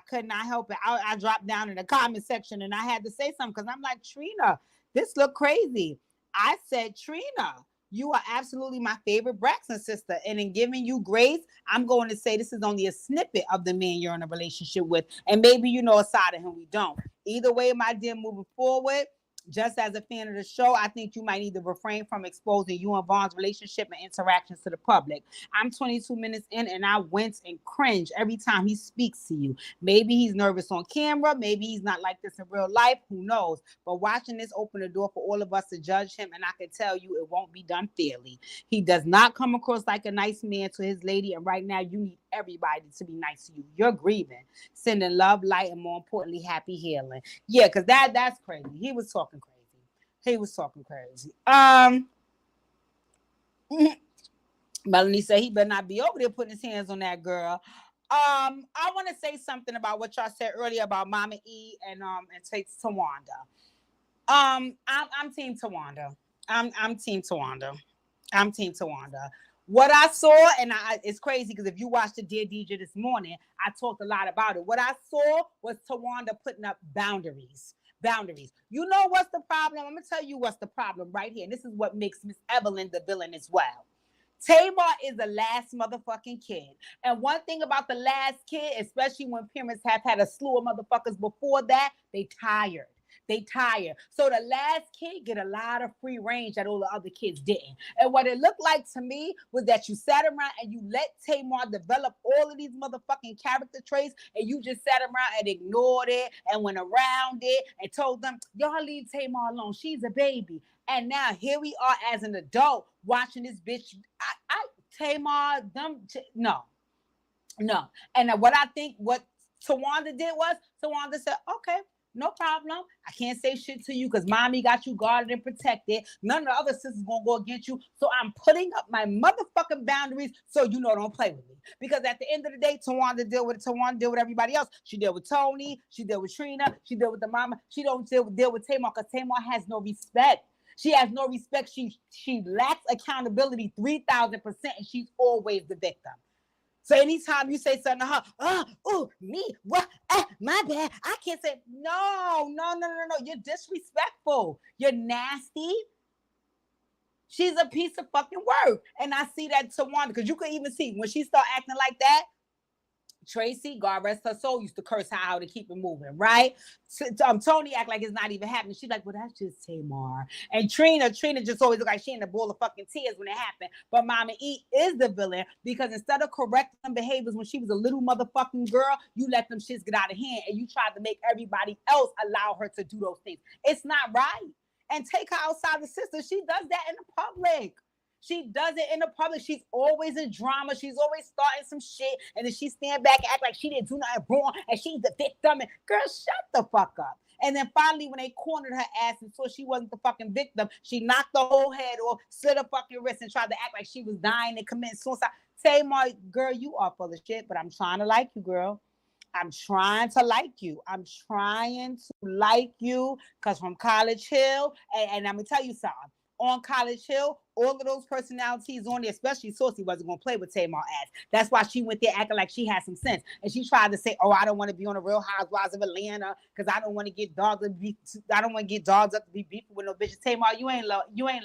could not help it. I dropped down in the comment section and I had to say something because I'm like, Trina, this look crazy. I said, Trina, you are absolutely my favorite Braxton sister. And in giving you grace, I'm going to say this is only a snippet of the man you're in a relationship with. And maybe you know a side of him we don't. Either way, my dear, moving forward, just as a fan of the show, I think you might need to refrain from exposing you and Vaughn's relationship and interactions to the public. I'm 22 minutes in and I wince and cringe every time he speaks to you. Maybe he's nervous on camera. Maybe he's not like this in real life. Who knows? But watching this open the door for all of us to judge him, and I can tell you it won't be done fairly. He does not come across like a nice man to his lady, and right now you need everybody to be nice to you. You're grieving, sending love, light, and more importantly, happy healing. Yeah, because that's crazy. He was talking crazy. Melanie said he better not be over there putting his hands on that girl. I want to say something about what y'all said earlier about Mama E and Tawanda. I'm Team Tawanda. I'm Team Tawanda. What I saw, and it's crazy because if you watched the Dear DJ this morning, I talked a lot about it. What I saw was Tawanda putting up boundaries. You know what's the problem? I'm going to tell you what's the problem right here. And this is what makes Miss Evelyn the villain as well. Tamar is the last motherfucking kid. And one thing about the last kid, especially when parents have had a slew of motherfuckers before that, they tired. So the last kid get a lot of free range that all the other kids didn't. And what it looked like to me was that you sat around and you let Tamar develop all of these motherfucking character traits, and you just sat around and ignored it and went around it and told them, y'all leave Tamar alone. She's a baby. And now here we are as an adult watching this bitch. Tamar, no. And what I think what Tawanda did was, Tawanda said, okay, no problem. I can't say shit to you because mommy got you guarded and protected. None of the other sisters gonna go against you. So I'm putting up my motherfucking boundaries so you know don't play with me. Because at the end of the day, Tawanda deal with everybody else. She deal with Tony. She deal with Trina. She deal with the mama. She don't deal with Tamar because Tamar has no respect. She has no respect. She lacks accountability 3,000%, and she's always the victim. So anytime you say something to her, me, what? My bad. I can't say, no. You're disrespectful. You're nasty. She's a piece of fucking work. And I see that Tawanda, because you could even see when she start acting like that, Tracy, God rest her soul, used to curse her out to keep it moving, right? Tony act like it's not even happening. She's like, well, that's just Tamar. And Trina just always look like she in a bowl of fucking tears when it happened. But Mama E is the villain because instead of correcting behaviors when she was a little motherfucking girl, you let them shits get out of hand and you tried to make everybody else allow her to do those things. It's not right. And take her outside the system. She does that in the public. She does it in the public. She's always in drama. She's always starting some shit. And then she stand back and act like she didn't do nothing wrong. And she's the victim. And girl, shut the fuck up. And then finally, when they cornered her ass and saw she wasn't the fucking victim, she knocked the whole head off, slit her fucking wrist, and tried to act like she was dying and committing suicide. Tamar, girl, you are full of shit, but I'm trying to like you, girl. I'm trying to like you. Because from College Hill, and I'm going to tell you something. on College Hill, all of those personalities on there, especially Saucy, wasn't going to play with Tamar ass. That's why she went there acting like she had some sense. And she tried to say, oh, I don't want to be on the Real Housewives of Atlanta because I don't want to get dogs up to be beefing with no bitches. Tamar, you ain't low. You ain't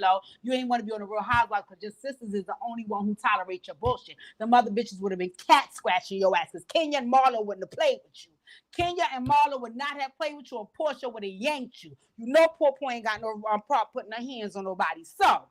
want to be on the Real Housewives because your sisters is the only one who tolerate your bullshit. The mother bitches would have been cat scratching your ass because Kenya and Marlo wouldn't have played with you. Kenya and Marlo would not have played with you, and Portia would have yanked you. You know Portia ain't got no problem putting her hands on nobody. So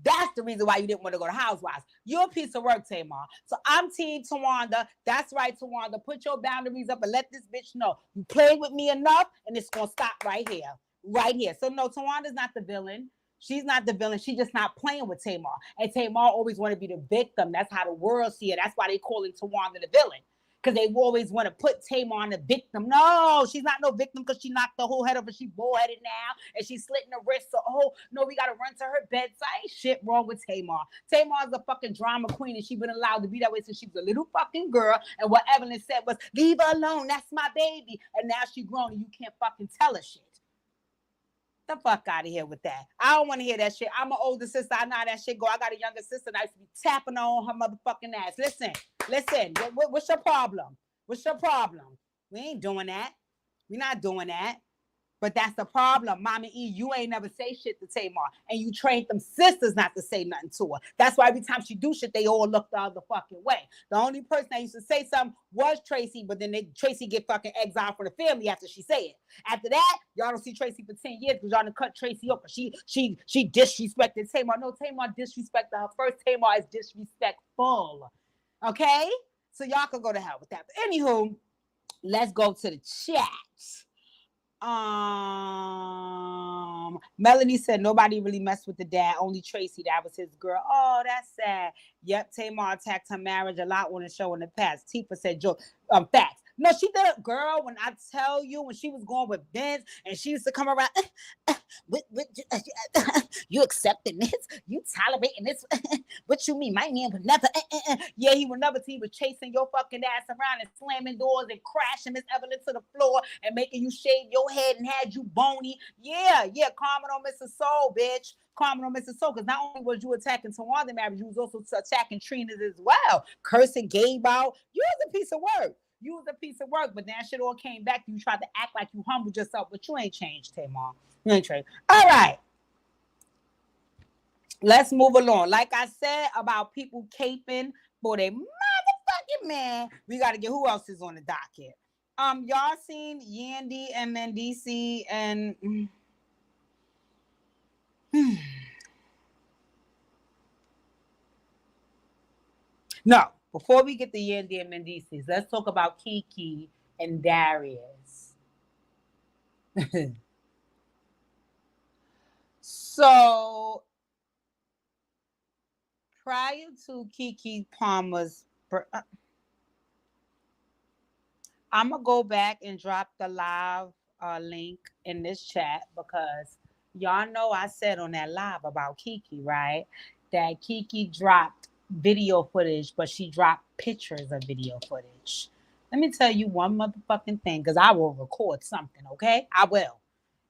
that's the reason why you didn't want to go to Housewives. You're a piece of work, Tamar. So I'm Team Tawanda. That's right, Tawanda. Put your boundaries up and let this bitch know you played with me enough, and it's gonna stop right here. Right here. So no, Tawanda's not the villain. She's not the villain. She's just not playing with Tamar. And Tamar always want to be the victim. That's how the world see it. That's why they calling Tawanda the villain. Because they always want to put Tamar on the victim. No, she's not no victim because she knocked the whole head off and she bald-headed now and she's slitting her wrist. So, oh, no, we got to run to her bedside. Ain't shit wrong with Tamar. Tamar's a fucking drama queen and she's been allowed to be that way since she was a little fucking girl. And what Evelyn said was, leave her alone. That's my baby. And now she's grown and you can't fucking tell her shit. The fuck out of here with that. I don't want to hear that shit. I'm an older sister. I know how that shit go. I got a younger sister and I used to be tapping on her motherfucking ass. Listen. What's your problem? What's your problem? We ain't doing that. We're not doing that. But that's the problem. Mama E, you ain't never say shit to Tamar. And you trained them sisters not to say nothing to her. That's why every time she do shit, they all look the other fucking way. The only person that used to say something was Tracy, but then Tracy get fucking exiled from the family after she say it. After that, y'all don't see Tracy for 10 years because y'all done cut Tracy up. She disrespected Tamar. No, Tamar disrespected her. First, Tamar is disrespectful. Okay? So y'all can go to hell with that. But anywho, let's go to the chat. Melanie said nobody really messed with the dad, only Tracy. That was his girl. Oh, that's sad. Yep, Tamar attacked her marriage a lot on the show in the past. Tifa said joke. Facts. No, she did it, girl. When I tell you, when she was going with Vince and she used to come around, you accepting this? You tolerating this? What you mean? My man would never. Yeah, he would never. He was chasing your fucking ass around and slamming doors and crashing Miss Evelyn to the floor and making you shave your head and had you bony. Yeah. Carmen on Mr. Soul, bitch. Carmen on Mr. Soul, because not only was you attacking Tawanda marriage, you was also attacking Trina's as well. Cursing Gabe out. You was a piece of work. You was a piece of work, but that shit all came back. You tried to act like you humbled yourself, but you ain't changed, Tamar. You ain't changed. All right. Let's move along. Like I said about people caping for their motherfucking man, we got to get who else is on the docket. Y'all seen Yandy and Mendici and... No. Before we get to Yandy and Mendici, let's talk about KeKe and Darius. So, prior to KeKe Palmer's... I'm going to go back and drop the live link in this chat because y'all know I said on that live about KeKe, right? That KeKe dropped video footage, but she dropped pictures of video footage. Let me tell you one motherfucking thing, because I will record something, okay? I will.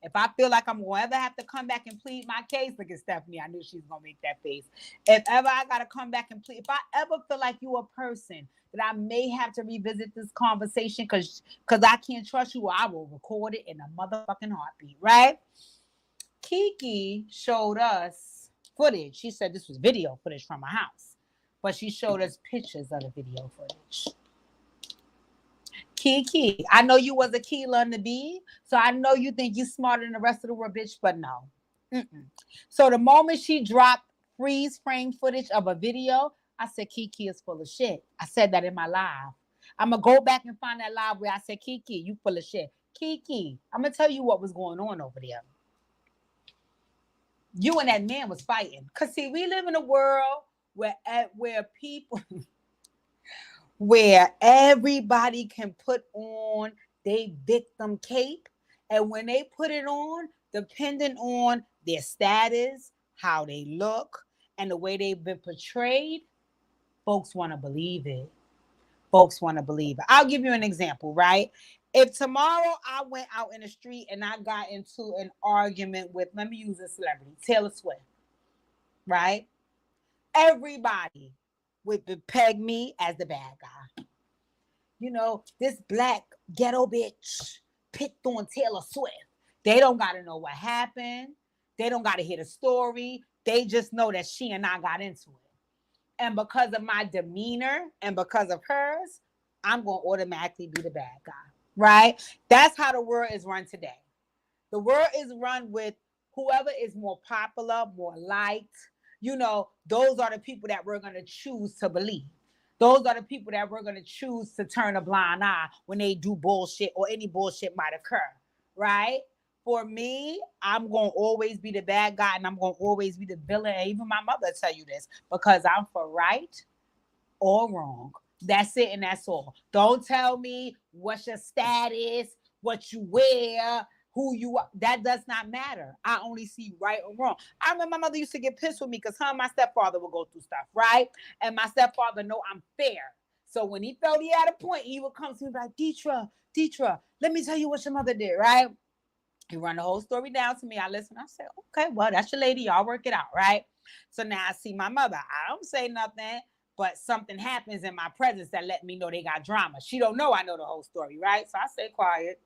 If I feel like I'm going to ever have to come back and plead my case, look at Stephanie, I knew she was going to make that face. If ever I got to come back and plead, if I ever feel like you a person that I may have to revisit this conversation because I can't trust you, I will record it in a motherfucking heartbeat, right? KeKe showed us footage. She said this was video footage from her house. But she showed us pictures of the video footage. KeKe, I know you was a Keela and the B, so I know you think you smarter than the rest of the world, bitch, but no. So the moment she dropped freeze frame footage of a video, I said, KeKe is full of shit. I said that in my live. I'm going to go back and find that live where I said, KeKe, you full of shit. KeKe, I'm going to tell you what was going on over there. You and that man was fighting. Because, see, we live in a world where people, where everybody can put on their victim cape, and when they put it on, depending on their status, how they look, and the way they've been portrayed, folks want to believe it. Folks want to believe it. I'll give you an example, right? If tomorrow I went out in the street and I got into an argument with, let me use a celebrity, Taylor Swift, right? Everybody would peg me as the bad guy. You know, this black ghetto bitch picked on Taylor Swift. They don't got to know what happened. They don't got to hear the story. They just know that she and I got into it. And because of my demeanor and because of hers, I'm going to automatically be the bad guy, right? That's how the world is run today. The world is run with whoever is more popular, more liked. You know, those are the people that we're going to choose to believe. Those are the people that we're going to choose to turn a blind eye when they do bullshit or any bullshit might occur, right? For me, I'm going to always be the bad guy and I'm going to always be the villain. And even my mother tell you this, because I'm for right or wrong. That's it and that's all. Don't tell me what's your status, what you wear, who you are. That does not matter. I only see right or wrong. I remember my mother used to get pissed with me because her and my stepfather would go through stuff, right? And my stepfather know I'm fair. So when he felt he had a point, he would come to me like, Deetra, let me tell you what your mother did, right? He run the whole story down to me. I listen. I said, okay, well, that's your lady. Y'all work it out, right? So now I see my mother. I don't say nothing, but something happens in my presence that let me know they got drama. She don't know I know the whole story, right? So I stay quiet.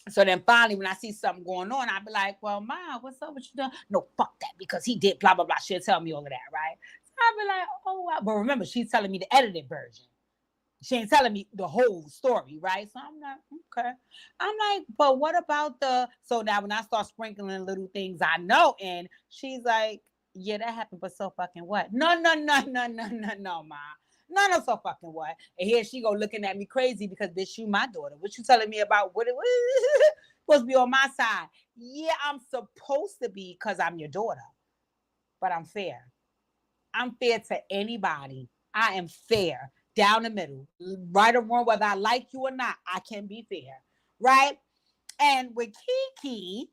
So then finally, when I see something going on, I be like, well, Ma, what's up? What you done? No, fuck that, because he did blah, blah, blah. She'll tell me all of that, right? So I be like, oh, wow. But remember, she's telling me the edited version. She ain't telling me the whole story, right? So I'm like, okay. I'm like, but what about so now when I start sprinkling little things I know, and she's like, yeah, that happened, but so fucking what? No, Ma. No, so fucking what? And here she go looking at me crazy because bitch, you my daughter. What you telling me about what it was? Supposed to be on my side. Yeah, I'm supposed to be because I'm your daughter. But I'm fair. I'm fair to anybody. I am fair. Down the middle, right or wrong, whether I like you or not, I can be fair, right? And with KeKe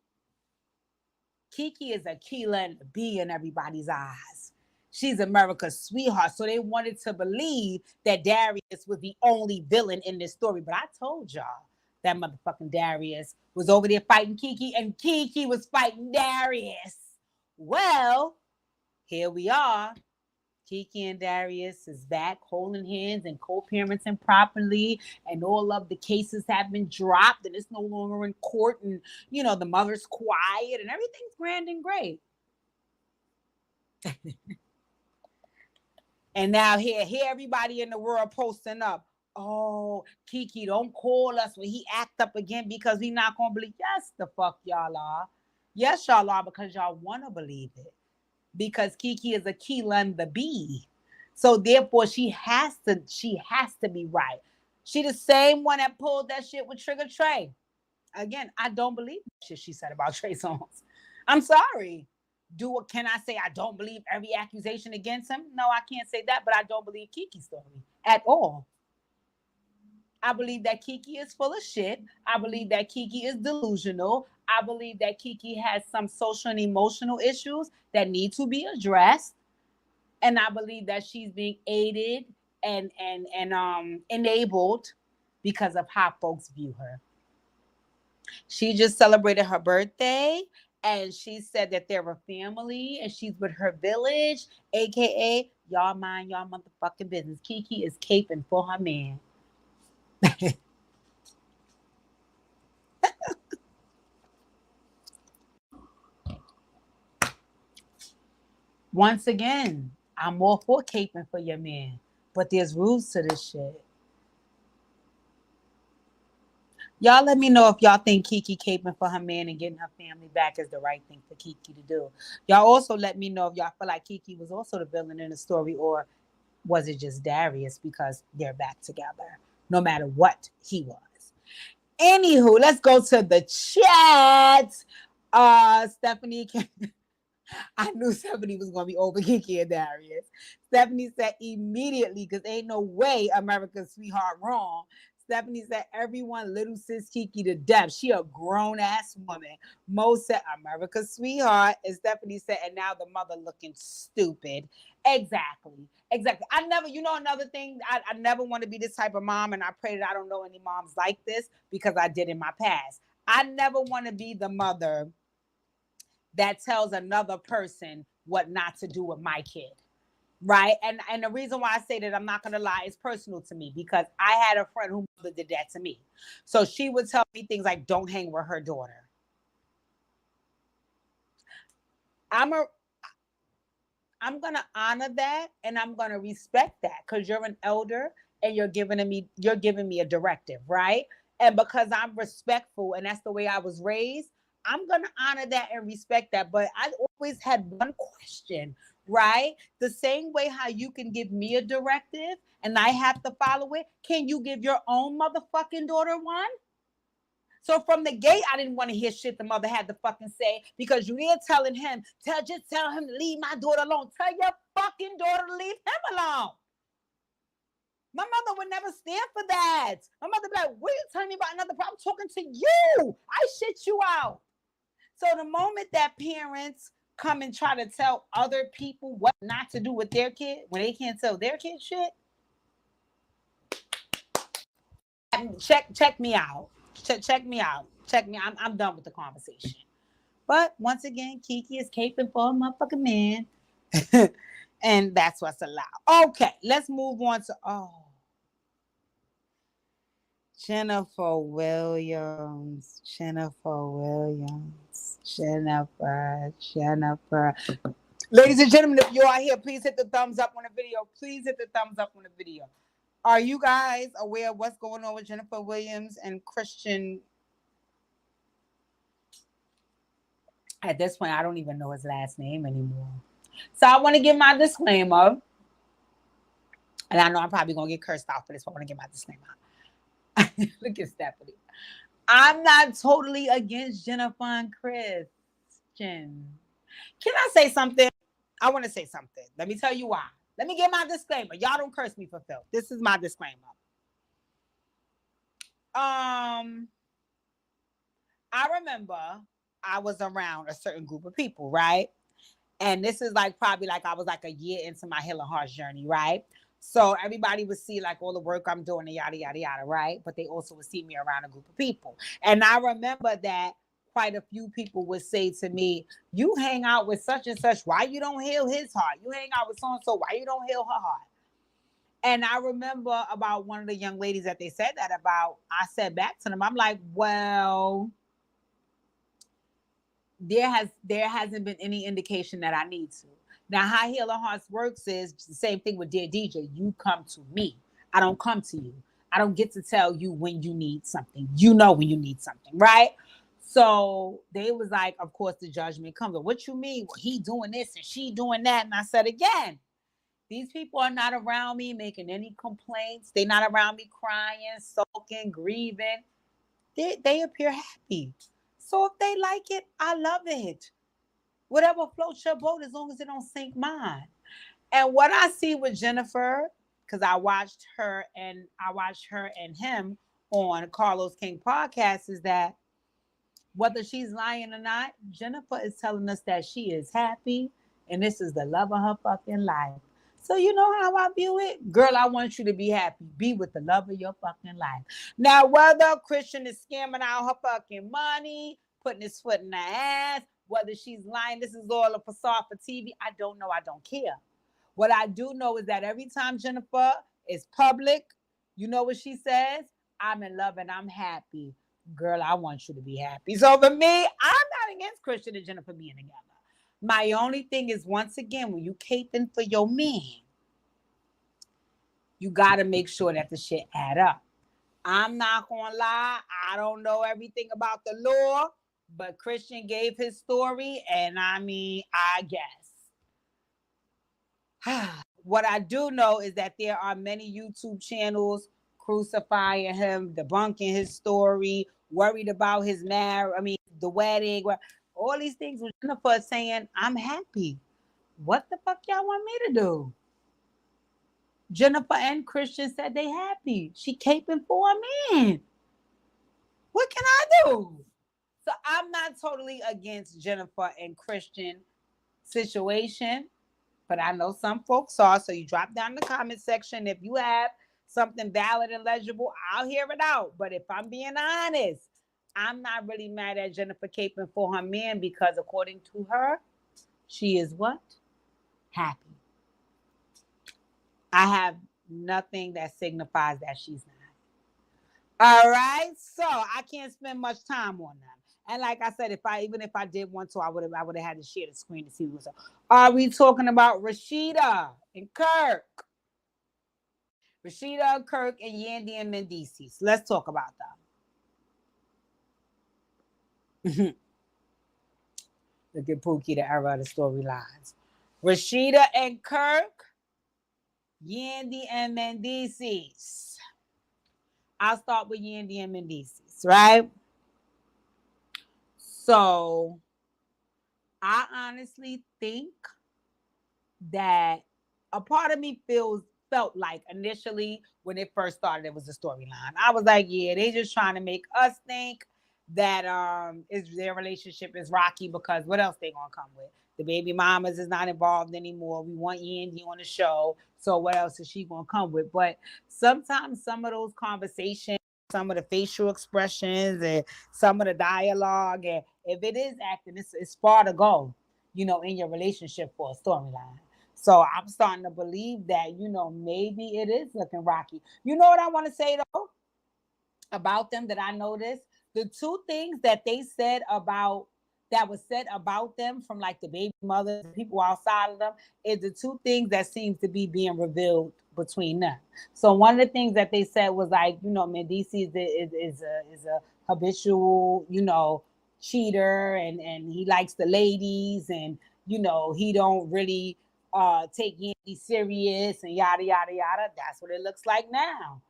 is a Keela and a B in everybody's eyes. She's America's sweetheart. So they wanted to believe that Darius was the only villain in this story. But I told y'all that motherfucking Darius was over there fighting KeKe and KeKe was fighting Darius. Well, here we are. KeKe and Darius is back holding hands and co-parenting properly, and all of the cases have been dropped and it's no longer in court, and you know the mother's quiet and everything's grand and great. And now here everybody in the world posting up, oh, KeKe, don't call us when he act up again because we not gonna believe. Yes, the fuck y'all are. Yes, y'all are, because y'all want to believe it. Because KeKe is a Keela and the B. So therefore she has to be right. She the same one that pulled that shit with Trigger Trey. Again, I don't believe the shit she said about Trey Songz. I'm sorry. Can I say I don't believe every accusation against him? No, I can't say that, but I don't believe KeKe's story at all. I believe that KeKe is full of shit. I believe that KeKe is delusional. I believe that KeKe has some social and emotional issues that need to be addressed. And I believe that she's being aided and enabled because of how folks view her. She just celebrated her birthday and she said that they're a family and she's with her village, aka y'all mind y'all motherfucking business. KeKe is caping for her man. Once again, I'm all for caping for your man, but there's rules to this shit. Y'all let me know if y'all think KeKe caping for her man and getting her family back is the right thing for KeKe to do. Y'all also let me know if y'all feel like KeKe was also the villain in the story, or was it just Darius because they're back together, no matter what he was. Anywho, let's go to the chat. Stephanie, I knew Stephanie was going to be over KeKe and Darius. Stephanie said immediately, because ain't no way America's sweetheart wrong. Stephanie said, everyone little sis KeKe to death. She a grown-ass woman. Mo said, America's sweetheart. And Stephanie said, and now the mother looking stupid. Exactly. I never, another thing, I never want to be this type of mom, and I pray that I don't know any moms like this because I did in my past. I never want to be the mother that tells another person what not to do with my kid. Right. And the reason why I say that, I'm not going to lie, it's personal to me because I had a friend who did that to me. So she would tell me things like, don't hang with her daughter. I'm going to honor that and I'm going to respect that because you're an elder and you're giving me a directive. Right. And because I'm respectful and that's the way I was raised, I'm going to honor that and respect that. But I always had one question. Right? The same way how you can give me a directive and I have to follow it, can you give your own motherfucking daughter one? So from the gate, I didn't want to hear shit the mother had to fucking say because you ain't telling him, just tell him to leave my daughter alone. Tell your fucking daughter to leave him alone. My mother would never stand for that. My mother would be like, what are you telling me about another problem? I'm talking to you. I shit you out. So the moment that parents come and try to tell other people what not to do with their kid when they can't tell their kid shit, check me out. Check me out. I'm done with the conversation. But once again, KeKe is caping for a motherfucking man. And that's what's allowed. Okay, let's move on to Jennifer Williams. Ladies and gentlemen, if you are here, please hit the thumbs up on the video. Are you guys aware of what's going on with Jennifer Williams and Christian? At this point, I don't even know his last name anymore. So I want to give my disclaimer. And I know I'm probably going to get cursed out for this, but I want to give my disclaimer. Look at Stephanie. I'm not totally against Jennifer and Christian. Can I say something? I want to say something. Let me tell you why. Let me give my disclaimer. Y'all don't curse me for filth. This is my disclaimer. I remember I was around a certain group of people, right? And this is probably I was a year into my healing hearts journey, right? So everybody would see all the work I'm doing and yada, yada, yada, right? But they also would see me around a group of people. And I remember that quite a few people would say to me, you hang out with such and such, why you don't heal his heart? You hang out with so-and-so, why you don't heal her heart? And I remember about one of the young ladies that they said that about, I said back to them, I'm like, well, there hasn't been any indication that I need to. Now, how Healing Hearts works is the same thing with Dear DJ. You come to me. I don't come to you. I don't get to tell you when you need something. You know when you need something, right? So they was like, of course, the judgment comes. What you mean? Well, he doing this and she doing that. And I said, again, these people are not around me making any complaints. They're not around me crying, sulking, grieving. They appear happy. So if they like it, I love it. Whatever floats your boat, as long as it don't sink mine. And what I see with Jennifer, because I watched her and him on Carlos King podcast, is that whether she's lying or not, Jennifer is telling us that she is happy and this is the love of her fucking life. So you know how I view it? Girl, I want you to be happy. Be with the love of your fucking life. Now, whether Christian is scamming out her fucking money, putting his foot in her ass, whether she's lying, this is all a facade for TV, I don't know. I don't care. What I do know is that every time Jennifer is public, you know what she says? I'm in love and I'm happy. Girl, I want you to be happy. So for me, I'm not against Christian and Jennifer being together. My only thing is, once again, when you caping for your man, you got to make sure that the shit add up. I'm not going to lie. I don't know everything about the law, but Christian gave his story, and I mean, I guess. What I do know is that there are many YouTube channels crucifying him, debunking his story, worried about his marriage, the wedding, all these things. Jennifer saying, I'm happy. What the fuck y'all want me to do? Jennifer and Christian said they happy. She caping for a man. What can I do? So I'm not totally against Jennifer and Christian situation, but I know some folks are. So you drop down in the comment section. If you have something valid and legible, I'll hear it out. But if I'm being honest, I'm not really mad at Jennifer caping for her man because according to her, she is what? Happy. I have nothing that signifies that she's not. All right, so I can't spend much time on them. And like I said, even if I did want to, I would have had to share the screen to see what's up. Are we talking about Rasheeda and Kirk? Rasheeda, Kirk, and Yandy and Mendici. So let's talk about them. Look at Pookie, the era of the storylines. Rasheeda and Kirk, Yandy and Mendici. I'll start with Yandy and Mendici, right? So I honestly think that a part of me felt like initially when it first started, it was a storyline. I was like, yeah, they just trying to make us think that is their relationship is rocky because what else they gonna come with? The baby mamas is not involved anymore. We want Yandy on the show. So what else is she gonna come with? But sometimes some of those conversations, some of the facial expressions and some of the dialogue, and if it is acting, it's far to go, in your relationship for a storyline. So I'm starting to believe that, maybe it is looking rocky. You know what I want to say though about them that I noticed? The two things that they said about that was said about them from like the baby mothers, people outside of them, is the two things that seems to be being revealed between them. So one of the things that they said was like, Mendici is a habitual, cheater and he likes the ladies and he don't really take Yandy serious and yada yada yada. That's what it looks like now.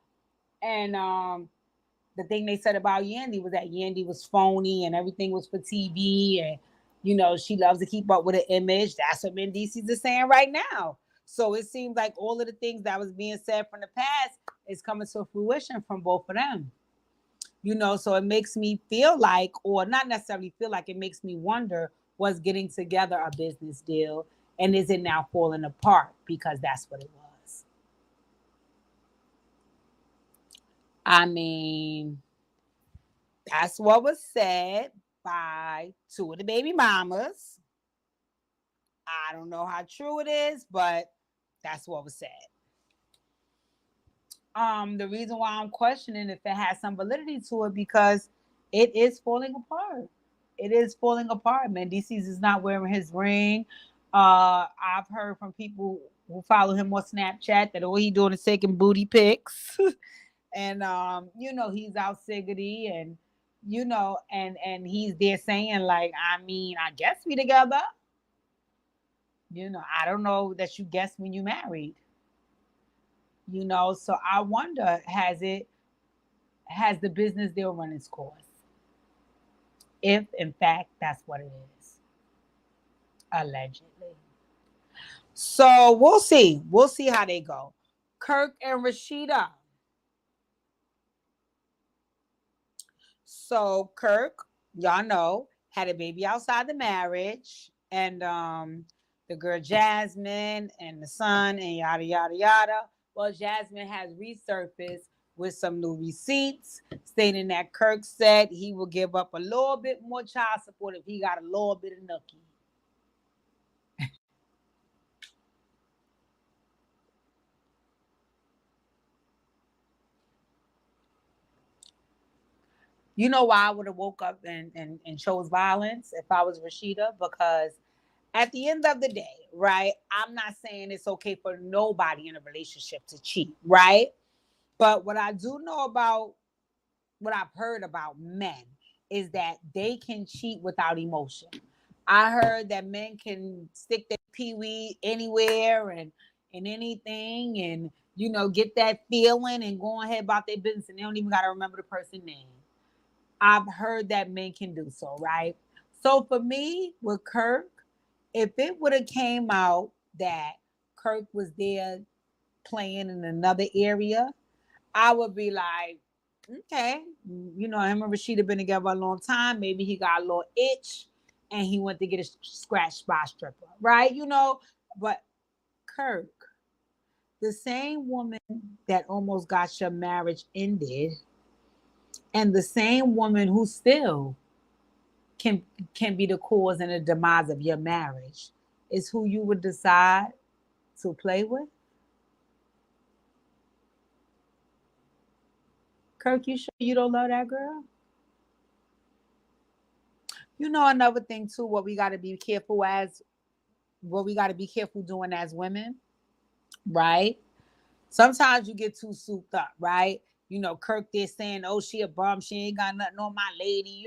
And the thing they said about Yandy was that Yandy was phony and everything was for TV and she loves to keep up with an image. That's what Mendici is saying right now. So it seems like all of the things that was being said from the past is coming to fruition from both of them. So it makes me feel like, or not necessarily feel like, it makes me wonder, was getting together a business deal and is it now falling apart? Because that's what it was. I mean, that's what was said by two of the baby mamas. I don't know how true it is, but that's what was said. The reason why I'm questioning if it has some validity to it because it is falling apart. It is falling apart. Mendici is not wearing his ring. I've heard from people who follow him on Snapchat that all he doing is taking booty pics. And he's out siggity and and he's there saying like, I mean, I guess we together. I don't know that you guessed when you married. So I wonder, has the business deal run its course? If in fact that's what it is. Allegedly. So we'll see. We'll see how they go. Kirk and Rasheeda. So Kirk, y'all know, had a baby outside the marriage, and the girl Jasmine and the son and yada yada yada. Well, Jasmine has resurfaced with some new receipts, stating that Kirk said he will give up a little bit more child support if he got a little bit of nookie. You know why I would have woke up and chose violence if I was Rasheeda? Because at the end of the day, right, I'm not saying it's okay for nobody in a relationship to cheat, right? But what I do know about what I've heard about men is that they can cheat without emotion. I heard that men can stick their pee-wee anywhere and anything and get that feeling and go ahead about their business and they don't even got to remember the person's name. I've heard that men can do so, right? So for me, with Kirk, if it would have came out that Kirk was there playing in another area, I would be like, okay, him and Rasheeda been together a long time. Maybe he got a little itch and he went to get a scratched by a stripper, right? But Kirk, the same woman that almost got your marriage ended, and the same woman who still can be the cause and the demise of your marriage, is who you would decide to play with? Kirk, you sure you don't love that girl? Another thing too, what we got to be careful doing as women, right? Sometimes you get too souped up, right? Kirk there saying, oh, she a bum, she ain't got nothing on my lady,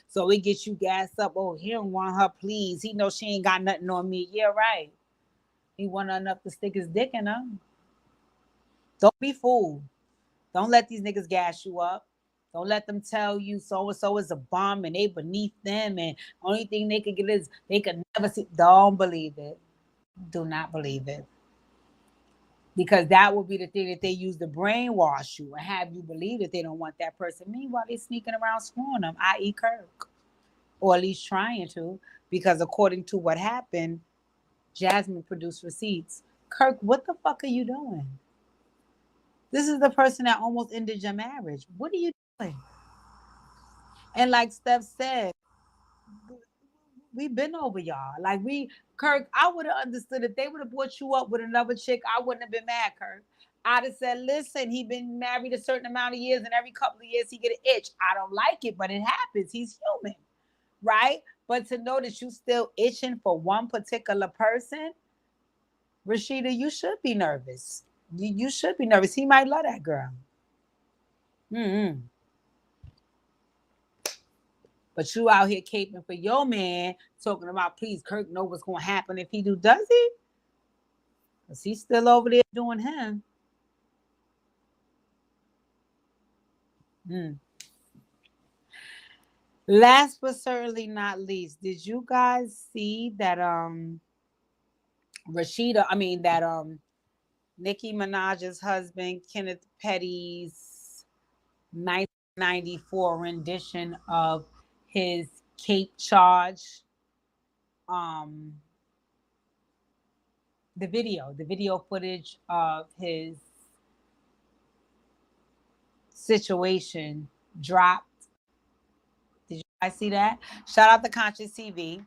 so it gets you gassed up. Oh, he don't want her, please. He knows she ain't got nothing on me. Yeah, right. He want enough to stick his dick in her. Don't be fooled. Don't let these niggas gas you up. Don't let them tell you so-and-so is a bum and they beneath them and only thing they could get is they could never see. Don't believe it. Do not believe it. Because that will be the thing that they use to brainwash you and have you believe that they don't want that person. Meanwhile, they're sneaking around screwing them, i.e. Kirk. Or at least trying to. Because according to what happened, Jasmine produced receipts. Kirk, what the fuck are you doing? This is the person that almost ended your marriage. What are you doing? And like Steph said, we've been over y'all. Kirk, I would have understood if they would have brought you up with another chick. I wouldn't have been mad, Kirk. I'd have said, listen, he been married a certain amount of years, and every couple of years he get an itch. I don't like it, but it happens. He's human, right? But to know that you still itching for one particular person, Rasheeda, you should be nervous. You should be nervous. He might love that girl. Mm-hmm. But you out here caping for your man, talking about, please, Kirk know what's going to happen if he do. Does he? Because he's still over there doing him. Last but certainly not least, did you guys see that Nicki Minaj's husband, Kenneth Petty's 1994 rendition of his Cape charge? The video footage of his situation dropped. Did you guys see that? Shout out to Conscious TV.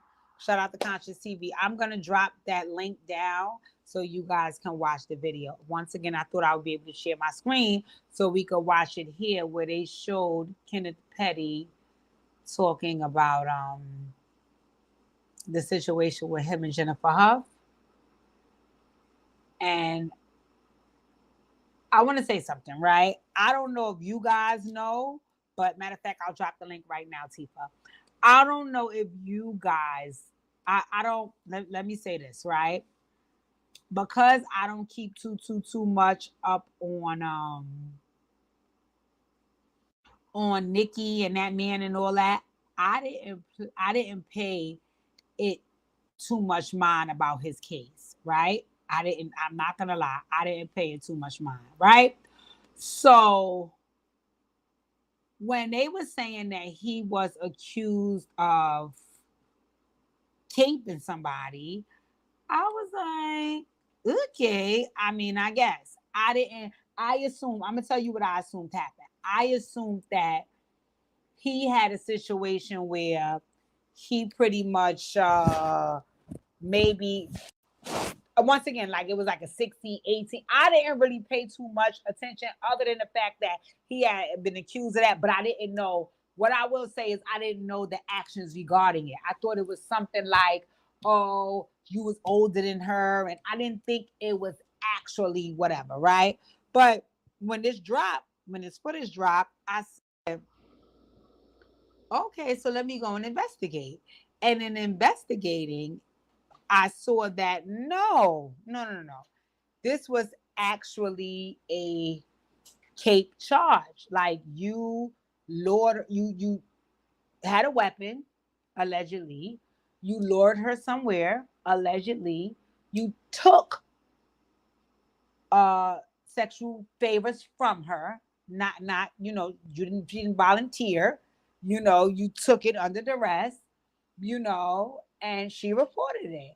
I'm going to drop that link down so you guys can watch the video. Once again, I thought I would be able to share my screen so we could watch it here, where they showed Kenneth Petty talking about the situation with him and Jennifer Huff. And I want to say something, right? I don't know if you guys know, but matter of fact, I'll drop the link right now, Tifa. I don't know if you guys, let me say this, right? Because I don't keep too much up on Nicki and that man and all that. I didn't pay it too much mind about his case, right? I'm not gonna lie, I didn't pay it too much mind, right? So when they were saying that he was accused of taping somebody, I was like, okay. I mean, I guess I assume, I'm gonna tell you what I assumed happened. I assumed that he had a situation where he pretty much maybe once again, like it was like a 60, 18. I didn't really pay too much attention other than the fact that he had been accused of that, but I didn't know. What I will say is I didn't know the actions regarding it. I thought it was something like, oh, you was older than her, and I didn't think it was actually whatever, right? But when this footage dropped, I said, okay, so let me go and investigate. And in investigating, I saw that no. This was actually a Cape charge. Like you had a weapon, allegedly. You lured her somewhere, allegedly. You took sexual favors from her. Not, she didn't volunteer. You took it under duress, and she reported it.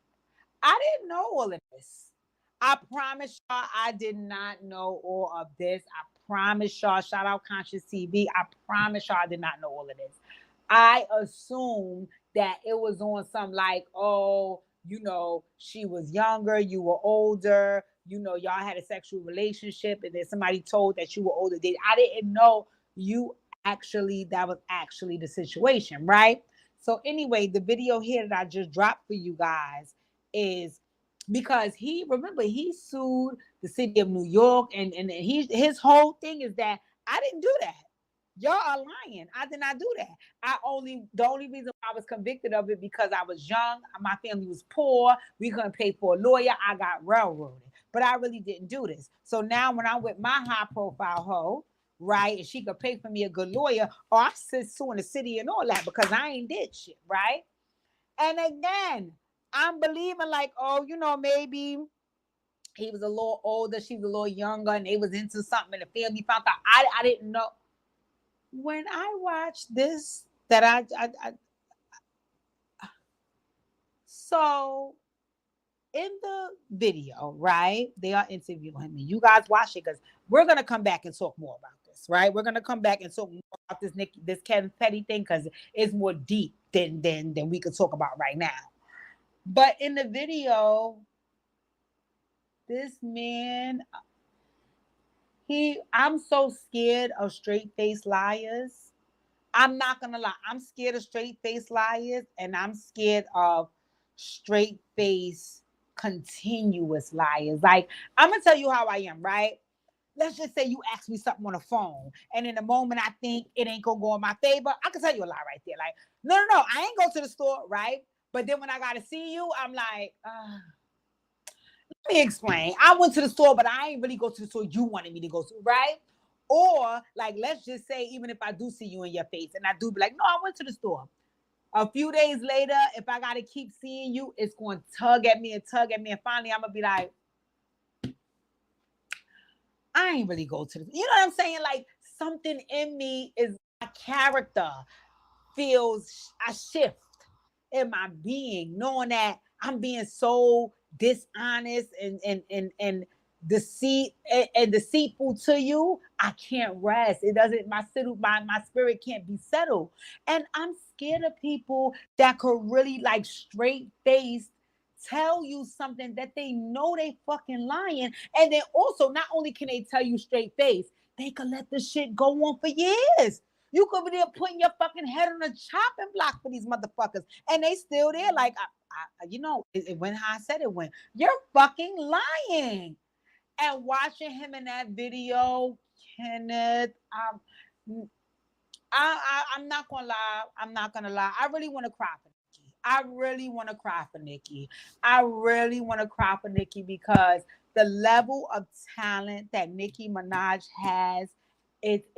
I didn't know all of this. I promise y'all, I did not know all of this. I promise y'all, shout out Conscious TV. I promise y'all, I did not know all of this. I assumed that it was on some like, oh, she was younger, you were older, y'all had a sexual relationship, and then somebody told that you were older. I didn't know that was actually the situation, right? So anyway, the video here that I just dropped for you guys is because he sued the city of New York, and his whole thing is that I didn't do that. Y'all are lying. I did not do that. The only reason I was convicted of it because I was young, my family was poor, we couldn't pay for a lawyer, I got railroaded. But I really didn't do this. So now when I'm with my high profile hoe, right, and she could pay for me a good lawyer, or I sit suing the city and all that because I ain't did shit, right? And again, I'm believing like, oh, maybe he was a little older, she was a little younger, and they was into something, and the family found out. I didn't know. When I watched this, so in the video, right, they are interviewing me. You guys watch it because we're gonna come back and talk more about this, right? We're gonna come back and talk more about this Nicki, this Kevin Petty thing because it's more deep than we could talk about right now. But in the video, this man, I'm so scared of straight-faced liars. I'm not gonna lie. I'm scared of straight-faced liars, and I'm scared of straight-faced continuous liars. Like, I'm gonna tell you how I am, right? Let's just say you ask me something on the phone, and in the moment I think it ain't gonna go in my favor, I can tell you a lie right there. Like, no, I ain't go to the store, right? But then when I gotta see you, I'm like, let me explain. I went to the store, but I ain't really go to the store you wanted me to go to, right? Or like, let's just say, even if I do see you in your face and I do be like, no, I went to the store. A few days later, if I got to keep seeing you, it's going to tug at me. And finally I'm going to be like, I ain't really go to the, you know what I'm saying? Like, something in me is, my character feels a shift in my being, knowing that I'm being so dishonest and deceitful to you. I can't rest. It doesn't, my spirit can't be settled. And I'm scared of people that could really like straight faced tell you something that they know they fucking lying. And then also, not only can they tell you straight face, they could let the shit go on for years. You could be there putting your fucking head on a chopping block for these motherfuckers, and they still there. Like, it went how I said it went. You're fucking lying. And watching him in that video, Kenneth, I'm not gonna lie. I'm not gonna lie. I really want to cry for Nicki. I really want to cry for Nicki because the level of talent that Nicki Minaj has, it's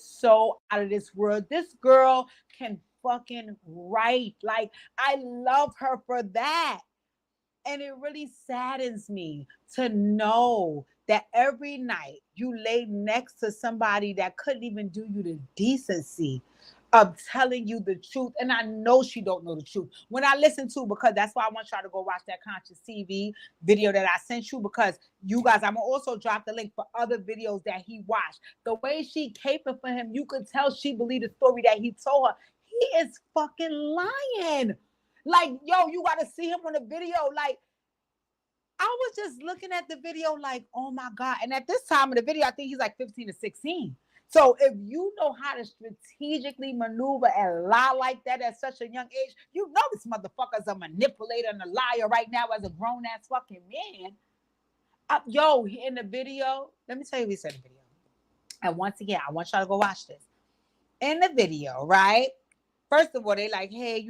so out of this world. This girl can fucking write. Like, I love her for that. And it really saddens me to know that every night you lay next to somebody that couldn't even do you the decency of telling you the truth. And I know she don't know the truth. When I listen to, because that's why I want y'all to go watch that Conscious TV video that I sent you, because you guys, I'm gonna also drop the link for other videos that he watched. The way she caping for him, you could tell she believed the story that he told her. He is fucking lying. Like, yo, you got to see him on the video. Like, I was just looking at the video like, oh my God. And at this time of the video, I think he's like 15 or 16. So if you know how to strategically maneuver and lie like that at such a young age, you know this motherfucker's a manipulator and a liar right now as a grown-ass fucking man. Yo, in the video, let me tell you what he said in the video. And once again, I want y'all to go watch this. In the video, right? First of all, they like, hey,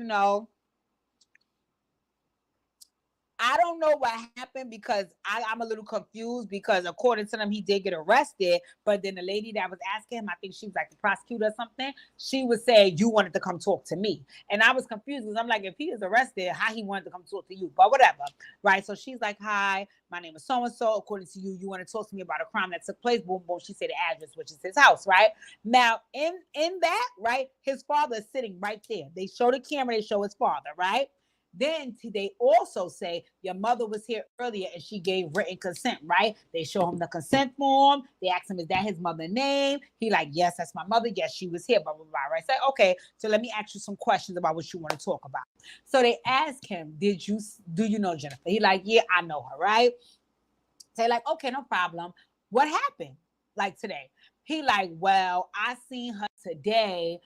I don't know what happened because I'm a little confused because according to them, he did get arrested. But then the lady that was asking him, I think she was like the prosecutor or something, she was saying, you wanted to come talk to me. And I was confused because I'm like, if he is arrested, how he wanted to come talk to you? But whatever. Right. So she's like, hi, my name is so-and-so. According to you, you want to talk to me about a crime that took place. Boom, boom. She said the address, which is his house. Right. Now, in that, right, his father is sitting right there. They show the camera, they show his father, right? Then they also say your mother was here earlier and she gave written consent, right? They show him the consent form. They ask him, is that his mother's name? He like, yes, that's my mother. Yes, she was here, blah, blah, blah, right? Say, okay, so let me ask you some questions about what you want to talk about. So they ask him, do you know Jennifer? He like, yeah, I know her, right? Say like, okay, no problem. What happened like today? He like, well, I seen her today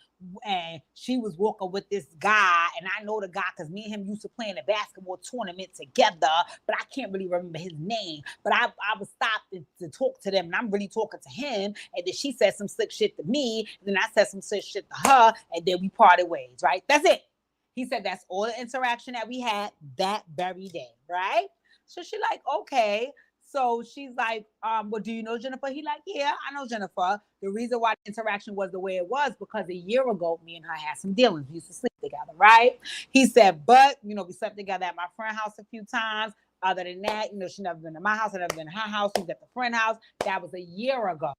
and she was walking with this guy and I know the guy because me and him used to play in a basketball tournament together, but I can't really remember his name. But I was stopped to talk to them and I'm really talking to him. And then she said some slick shit to me. And then I said some slick shit to her and then we parted ways, right? That's it. He said that's all the interaction that we had that very day, right? So she like, okay. So she's like, well, do you know Jennifer? He like, yeah, I know Jennifer. The reason why the interaction was the way it was because a year ago, me and her had some dealings. We used to sleep together, right? He said, but, we slept together at my friend's house a few times. Other than that, she never been to my house. I never been to her house. She was at the friend house. That was a year ago.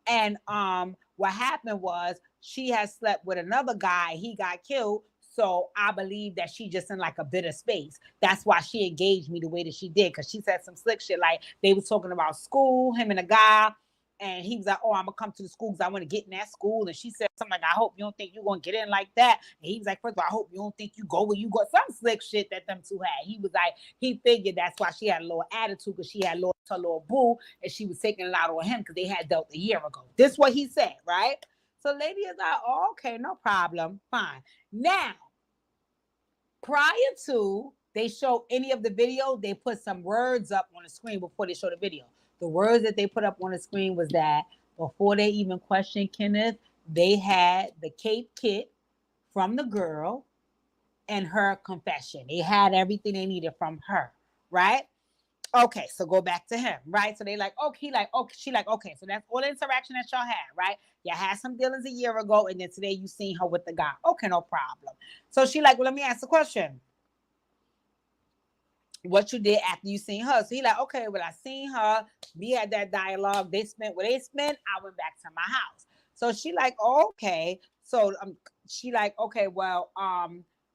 And what happened was she had slept with another guy. He got killed. So I believe that she just in like a bitter space. That's why she engaged me the way that she did. Cause she said some slick shit. Like they was talking about school, him and a guy. And he was like, oh, I'm gonna come to the school because I want to get in that school. And she said something like, I hope you don't think you're gonna get in like that. And he was like, first of all, I hope you don't think you go where you go. Some slick shit that them two had. He was like, he figured that's why she had a little attitude because she had lost her little boo and she was taking it out on him because they had dealt a year ago. This is what he said, right? So lady is like, oh, okay, no problem. Fine. Now, prior to they show any of the video, they put some words up on the screen before they show the video. The words that they put up on the screen was that before they even questioned Kenneth, they had the Cape kit from the girl and her confession. They had everything they needed from her, right? Okay, so go back to him, right? So they like, okay, she like, okay, so that's all the interaction that y'all had, right? Y'all had some dealings a year ago, and then today you seen her with the guy. Okay, no problem. So she like, well, let me ask the question. What you did after you seen her? So he like, okay, well, I seen her. We had that dialogue. They spent what they spent. I went back to my house. So she like, okay. So she like, okay, well,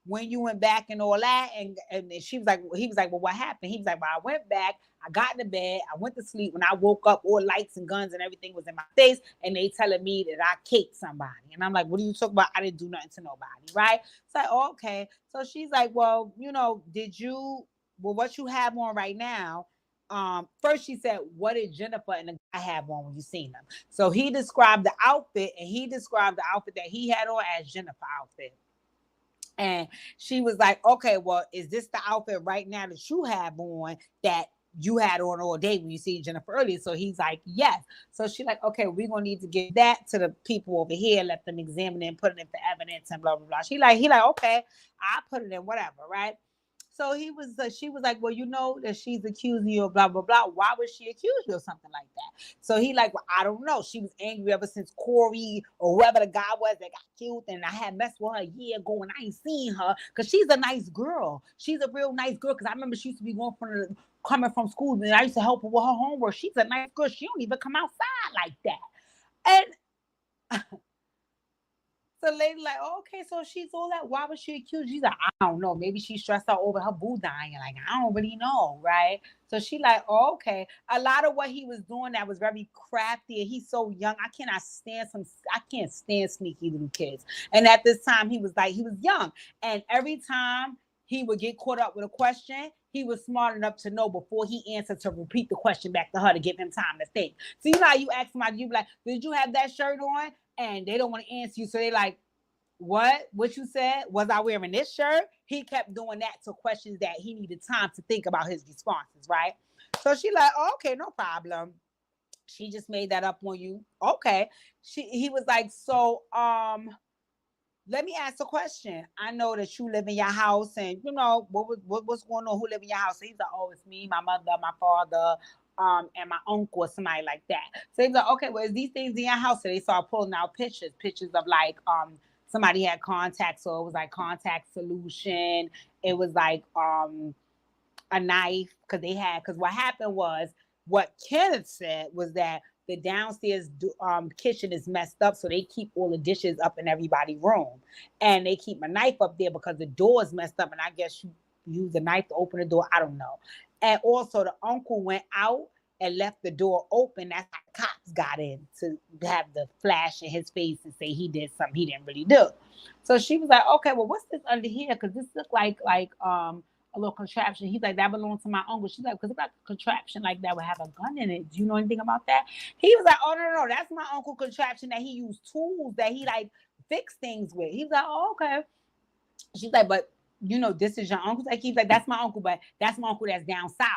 when you went back and all that, and she was like, he was like, well, what happened? He was like, well, I went back, I got into bed, I went to sleep. When I woke up, all lights and guns and everything was in my face, and they telling me that I caked somebody. And I'm like, what are you talking about? I didn't do nothing to nobody, right? It's like, oh, okay. So she's like, well, what you have on right now? First she said, what did Jennifer and the guy have on when you seen them? So he described the outfit, and he described the outfit that he had on as Jennifer outfit. And she was like, okay, well, is this the outfit right now that you have on that you had on all day when you see Jennifer earlier? So he's like, yes. So she's like, okay, we're going to need to give that to the people over here, let them examine it and put it in for evidence and blah, blah, blah. He like, okay, I put it in whatever, right? So she was like, well, you know that she's accusing you of blah, blah, blah. Why would she accuse you of something like that? So he like, well, I don't know. She was angry ever since Corey or whoever the guy was that got killed. And I had messed with her a year ago and I ain't seen her because she's a nice girl. She's a real nice girl because I remember she used to be coming from school and I used to help her with her homework. She's a nice girl. She don't even come outside like that. And so the lady like, oh, okay, so she's all that. Why was she accused? She's like, I don't know. Maybe she stressed out over her boo dying. Like, I don't really know, right? So she like, oh, okay. A lot of what he was doing that was very crafty, and he's so young. I can't stand sneaky little kids. And at this time, he was young. And every time he would get caught up with a question, he was smart enough to know before he answered to repeat the question back to her to give him time to think. So you know how you ask somebody, you be like, did you have that shirt on? And they don't want to answer you. So they like, what you said? Was I wearing this shirt? He kept doing that to questions that he needed time to think about his responses, right? So she like, oh, okay, no problem. She just made that up on you. Okay. He was like, so let me ask a question. I know that you live in your house, and you know what's going on. Who live in your house? So he's like, oh, it's me, my mother, my father, and my uncle, or somebody like that. So he's like, okay, well, is these things in your house? So they start pulling out pictures of like somebody had contact, so it was like contact solution. It was like a knife because what happened was what Kenneth said was that the downstairs kitchen is messed up, so they keep all the dishes up in everybody's room, and they keep a knife up there because the door is messed up, and I guess you use a knife to open the door. I don't know. And also, the uncle went out and left the door open. That's how the cops got in to have the flash in his face and say he did something he didn't really do. So she was like, "Okay, well, what's this under here? Because this looked like a little contraption." He's like, that belongs to my uncle. She's like, because it's like a contraption like that would have a gun in it. Do you know anything about that? He was like, oh, no, that's my uncle contraption that he used tools that he like fix things with. He was like, oh, okay. She's like, but you know, this is your uncle. Like, he's like, that's my uncle, but that's my uncle that's down south.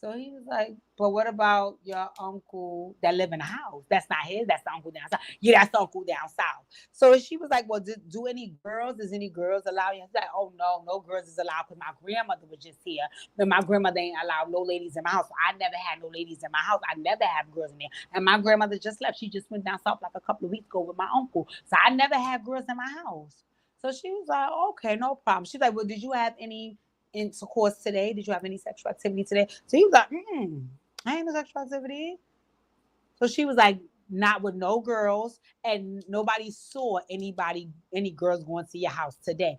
So he was like, but what about your uncle that live in a house? That's not his. That's the uncle down south. Yeah, that's the uncle down south. So she was like, well, do any girls, is any girls allowed? He's like, oh, no girls is allowed because my grandmother was just here. But my grandmother ain't allowed no ladies in my house. So I never had no ladies in my house. I never have girls in there. And my grandmother just left. She just went down south like a couple of weeks ago with my uncle. So I never had girls in my house. So she was like, okay, no problem. She's like, well, did you have any intercourse today? Did you have any sexual activity today? So he was like, I ain't no sexual activity. So she was like, not with no girls, and nobody saw any girls going to your house today.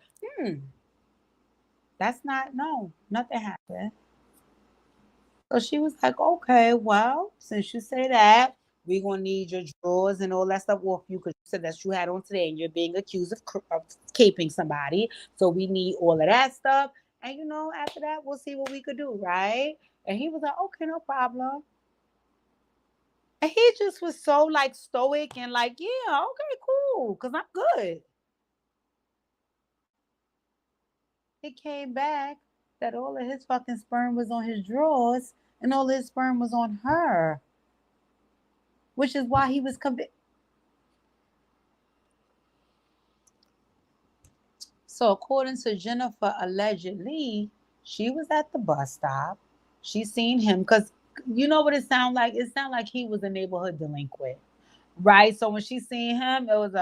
That's not, no, nothing happened. So she was like, okay, well, since you say that, we're going to need your drawers and all that stuff off you because you said that you had on today and you're being accused of caping somebody. So we need all of that stuff. And, you know, after that, we'll see what we could do, right? And he was like, okay, no problem. And he just was so, like, stoic and like, yeah, okay, cool, because I'm good. He came back that all of his fucking sperm was on his drawers and all his sperm was on her, which is why he was convicted. So according to Jennifer, allegedly, she was at the bus stop. She seen him because you know what it sounded like? It sounded like he was a neighborhood delinquent, right? So when she seen him, it was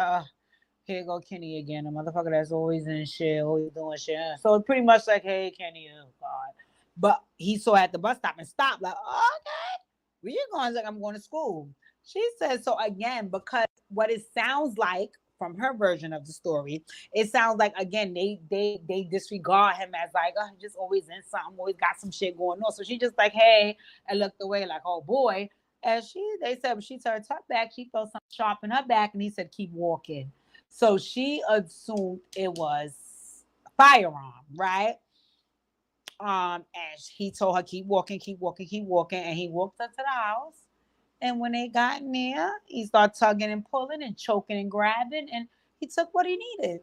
here go Kenny again, a motherfucker that's always in shit, always doing shit. So it's pretty much like, hey, Kenny, oh God. But he saw at the bus stop and stopped, like, oh, okay, where you going? He's like, I'm going to school. She said, so again, because what it sounds like from her version of the story, it sounds like again they disregard him as like, oh, just always in something, always got some shit going on. So she just like, hey, and looked away like, oh boy. And they said when she turned her back, she felt something sharp in her back, and he said, keep walking. So she assumed it was a firearm, right? And he told her, keep walking, keep walking, keep walking. And he walked up to the house. And when they got near, he started tugging and pulling and choking and grabbing. And he took what he needed.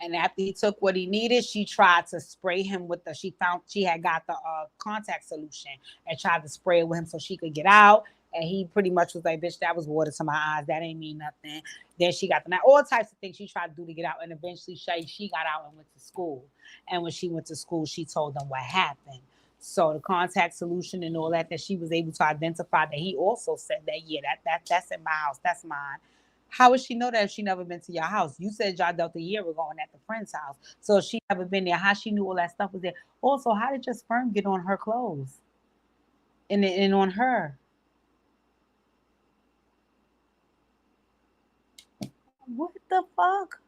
And after he took what he needed, she tried to spray him with she had got the contact solution and tried to spray it with him so she could get out. And he pretty much was like, bitch, that was water to my eyes. That ain't mean nothing. Then she got all types of things she tried to do to get out. And eventually she got out and went to school. And when she went to school, she told them what happened. So the contact solution and all that she was able to identify that he also said that, yeah, that's in my house. That's mine. How would she know that if she never been to your house? You said y'all dealt a year ago at the friend's house. So if she never been there, how she knew all that stuff was there? Also, how did your sperm get on her clothes? And on her? What the fuck?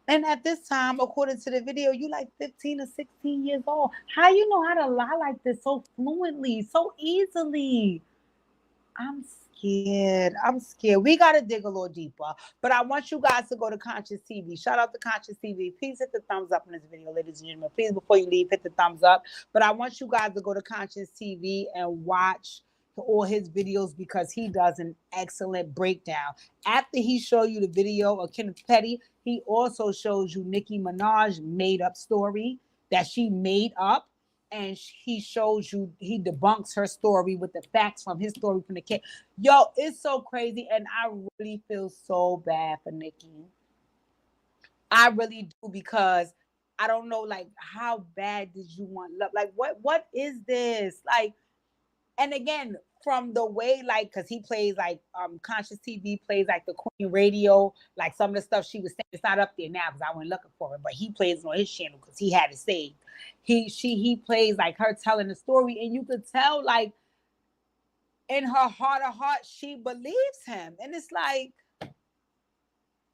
And at this time, according to the video, you like 15 or 16 years old. How you know how to lie like this so fluently, so easily? I'm scared. I'm scared. We got to dig a little deeper. But I want you guys to go to Conscious TV. Shout out to Conscious TV. Please hit the thumbs up in this video, ladies and gentlemen. Please, before you leave, hit the thumbs up. But I want you guys to go to Conscious TV and watch all his videos because he does an excellent breakdown. After he showed you the video of Kenneth Petty, he also shows you Nicki Minaj made up story that she made up. and he shows you, he debunks her story with the facts from his story from the kid. Yo, it's so crazy, and I really feel so bad for Nicki. I really do, because I don't know, like, how bad did you want love? Like, what is this? Like, and again, from the way, like, because he plays like Conscious TV plays like the Queen Radio, like some of the stuff she was saying, it's not up there now because I went looking for it, but he plays it on his channel because he had it saved. He plays like her telling the story, and you could tell, like, in her heart of hearts, she believes him. And it's like,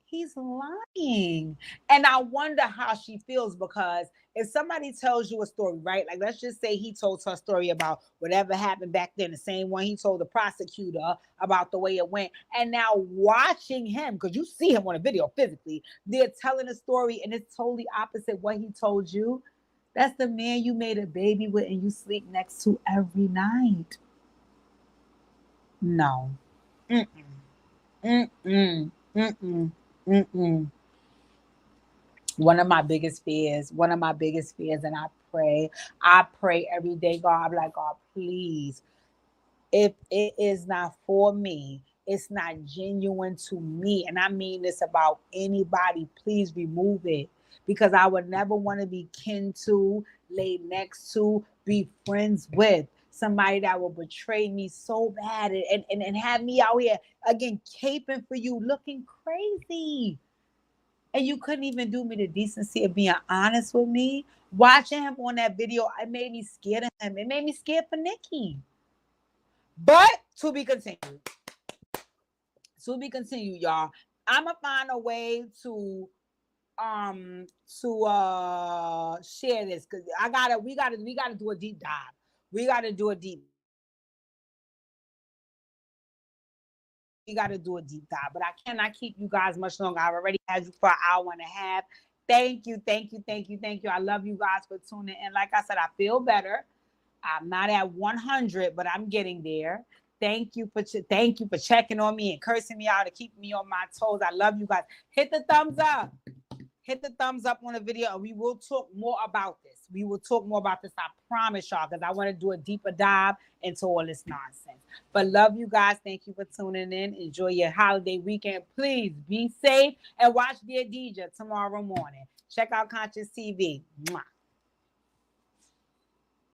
he's lying. And I wonder how she feels, because if somebody tells you a story, right? Like, let's just say he told her a story about whatever happened back then, the same one he told the prosecutor about the way it went. And now watching him, because you see him on a video physically, they're telling a story and it's totally opposite what he told you. That's the man you made a baby with and you sleep next to every night. No. Mm-mm. Mm-mm. Mm-mm. Mm-mm. One of my biggest fears, and I pray every day, God, I'm like, God, please, if it is not for me, it's not genuine to me, and I mean this about anybody, please remove it, because I would never want to be kin to, lay next to, be friends with somebody that will betray me so bad and have me out here again caping for you, looking crazy. And you couldn't even do me the decency of being honest with me. Watching him on that video, it made me scared of him. It made me scared for Nicki. But to be continued. Y'all. I'ma find a way to share this, because we gotta do a deep dive. We gotta do a deep dive, but I cannot keep you guys much longer. I've already had you for an hour and a half. Thank you. I love you guys for tuning in. Like I said, I feel better. I'm not at 100, but I'm getting there. Thank you for checking on me and cursing me out and keeping me on my toes. I love you guys. Hit the thumbs up. On the video, and we will talk more about this. I promise y'all, because I want to do a deeper dive into all this nonsense. But love you guys. Thank you for tuning in. Enjoy your holiday weekend. Please be safe and watch Dear DJ tomorrow morning. Check out Conscious TV. Mwah.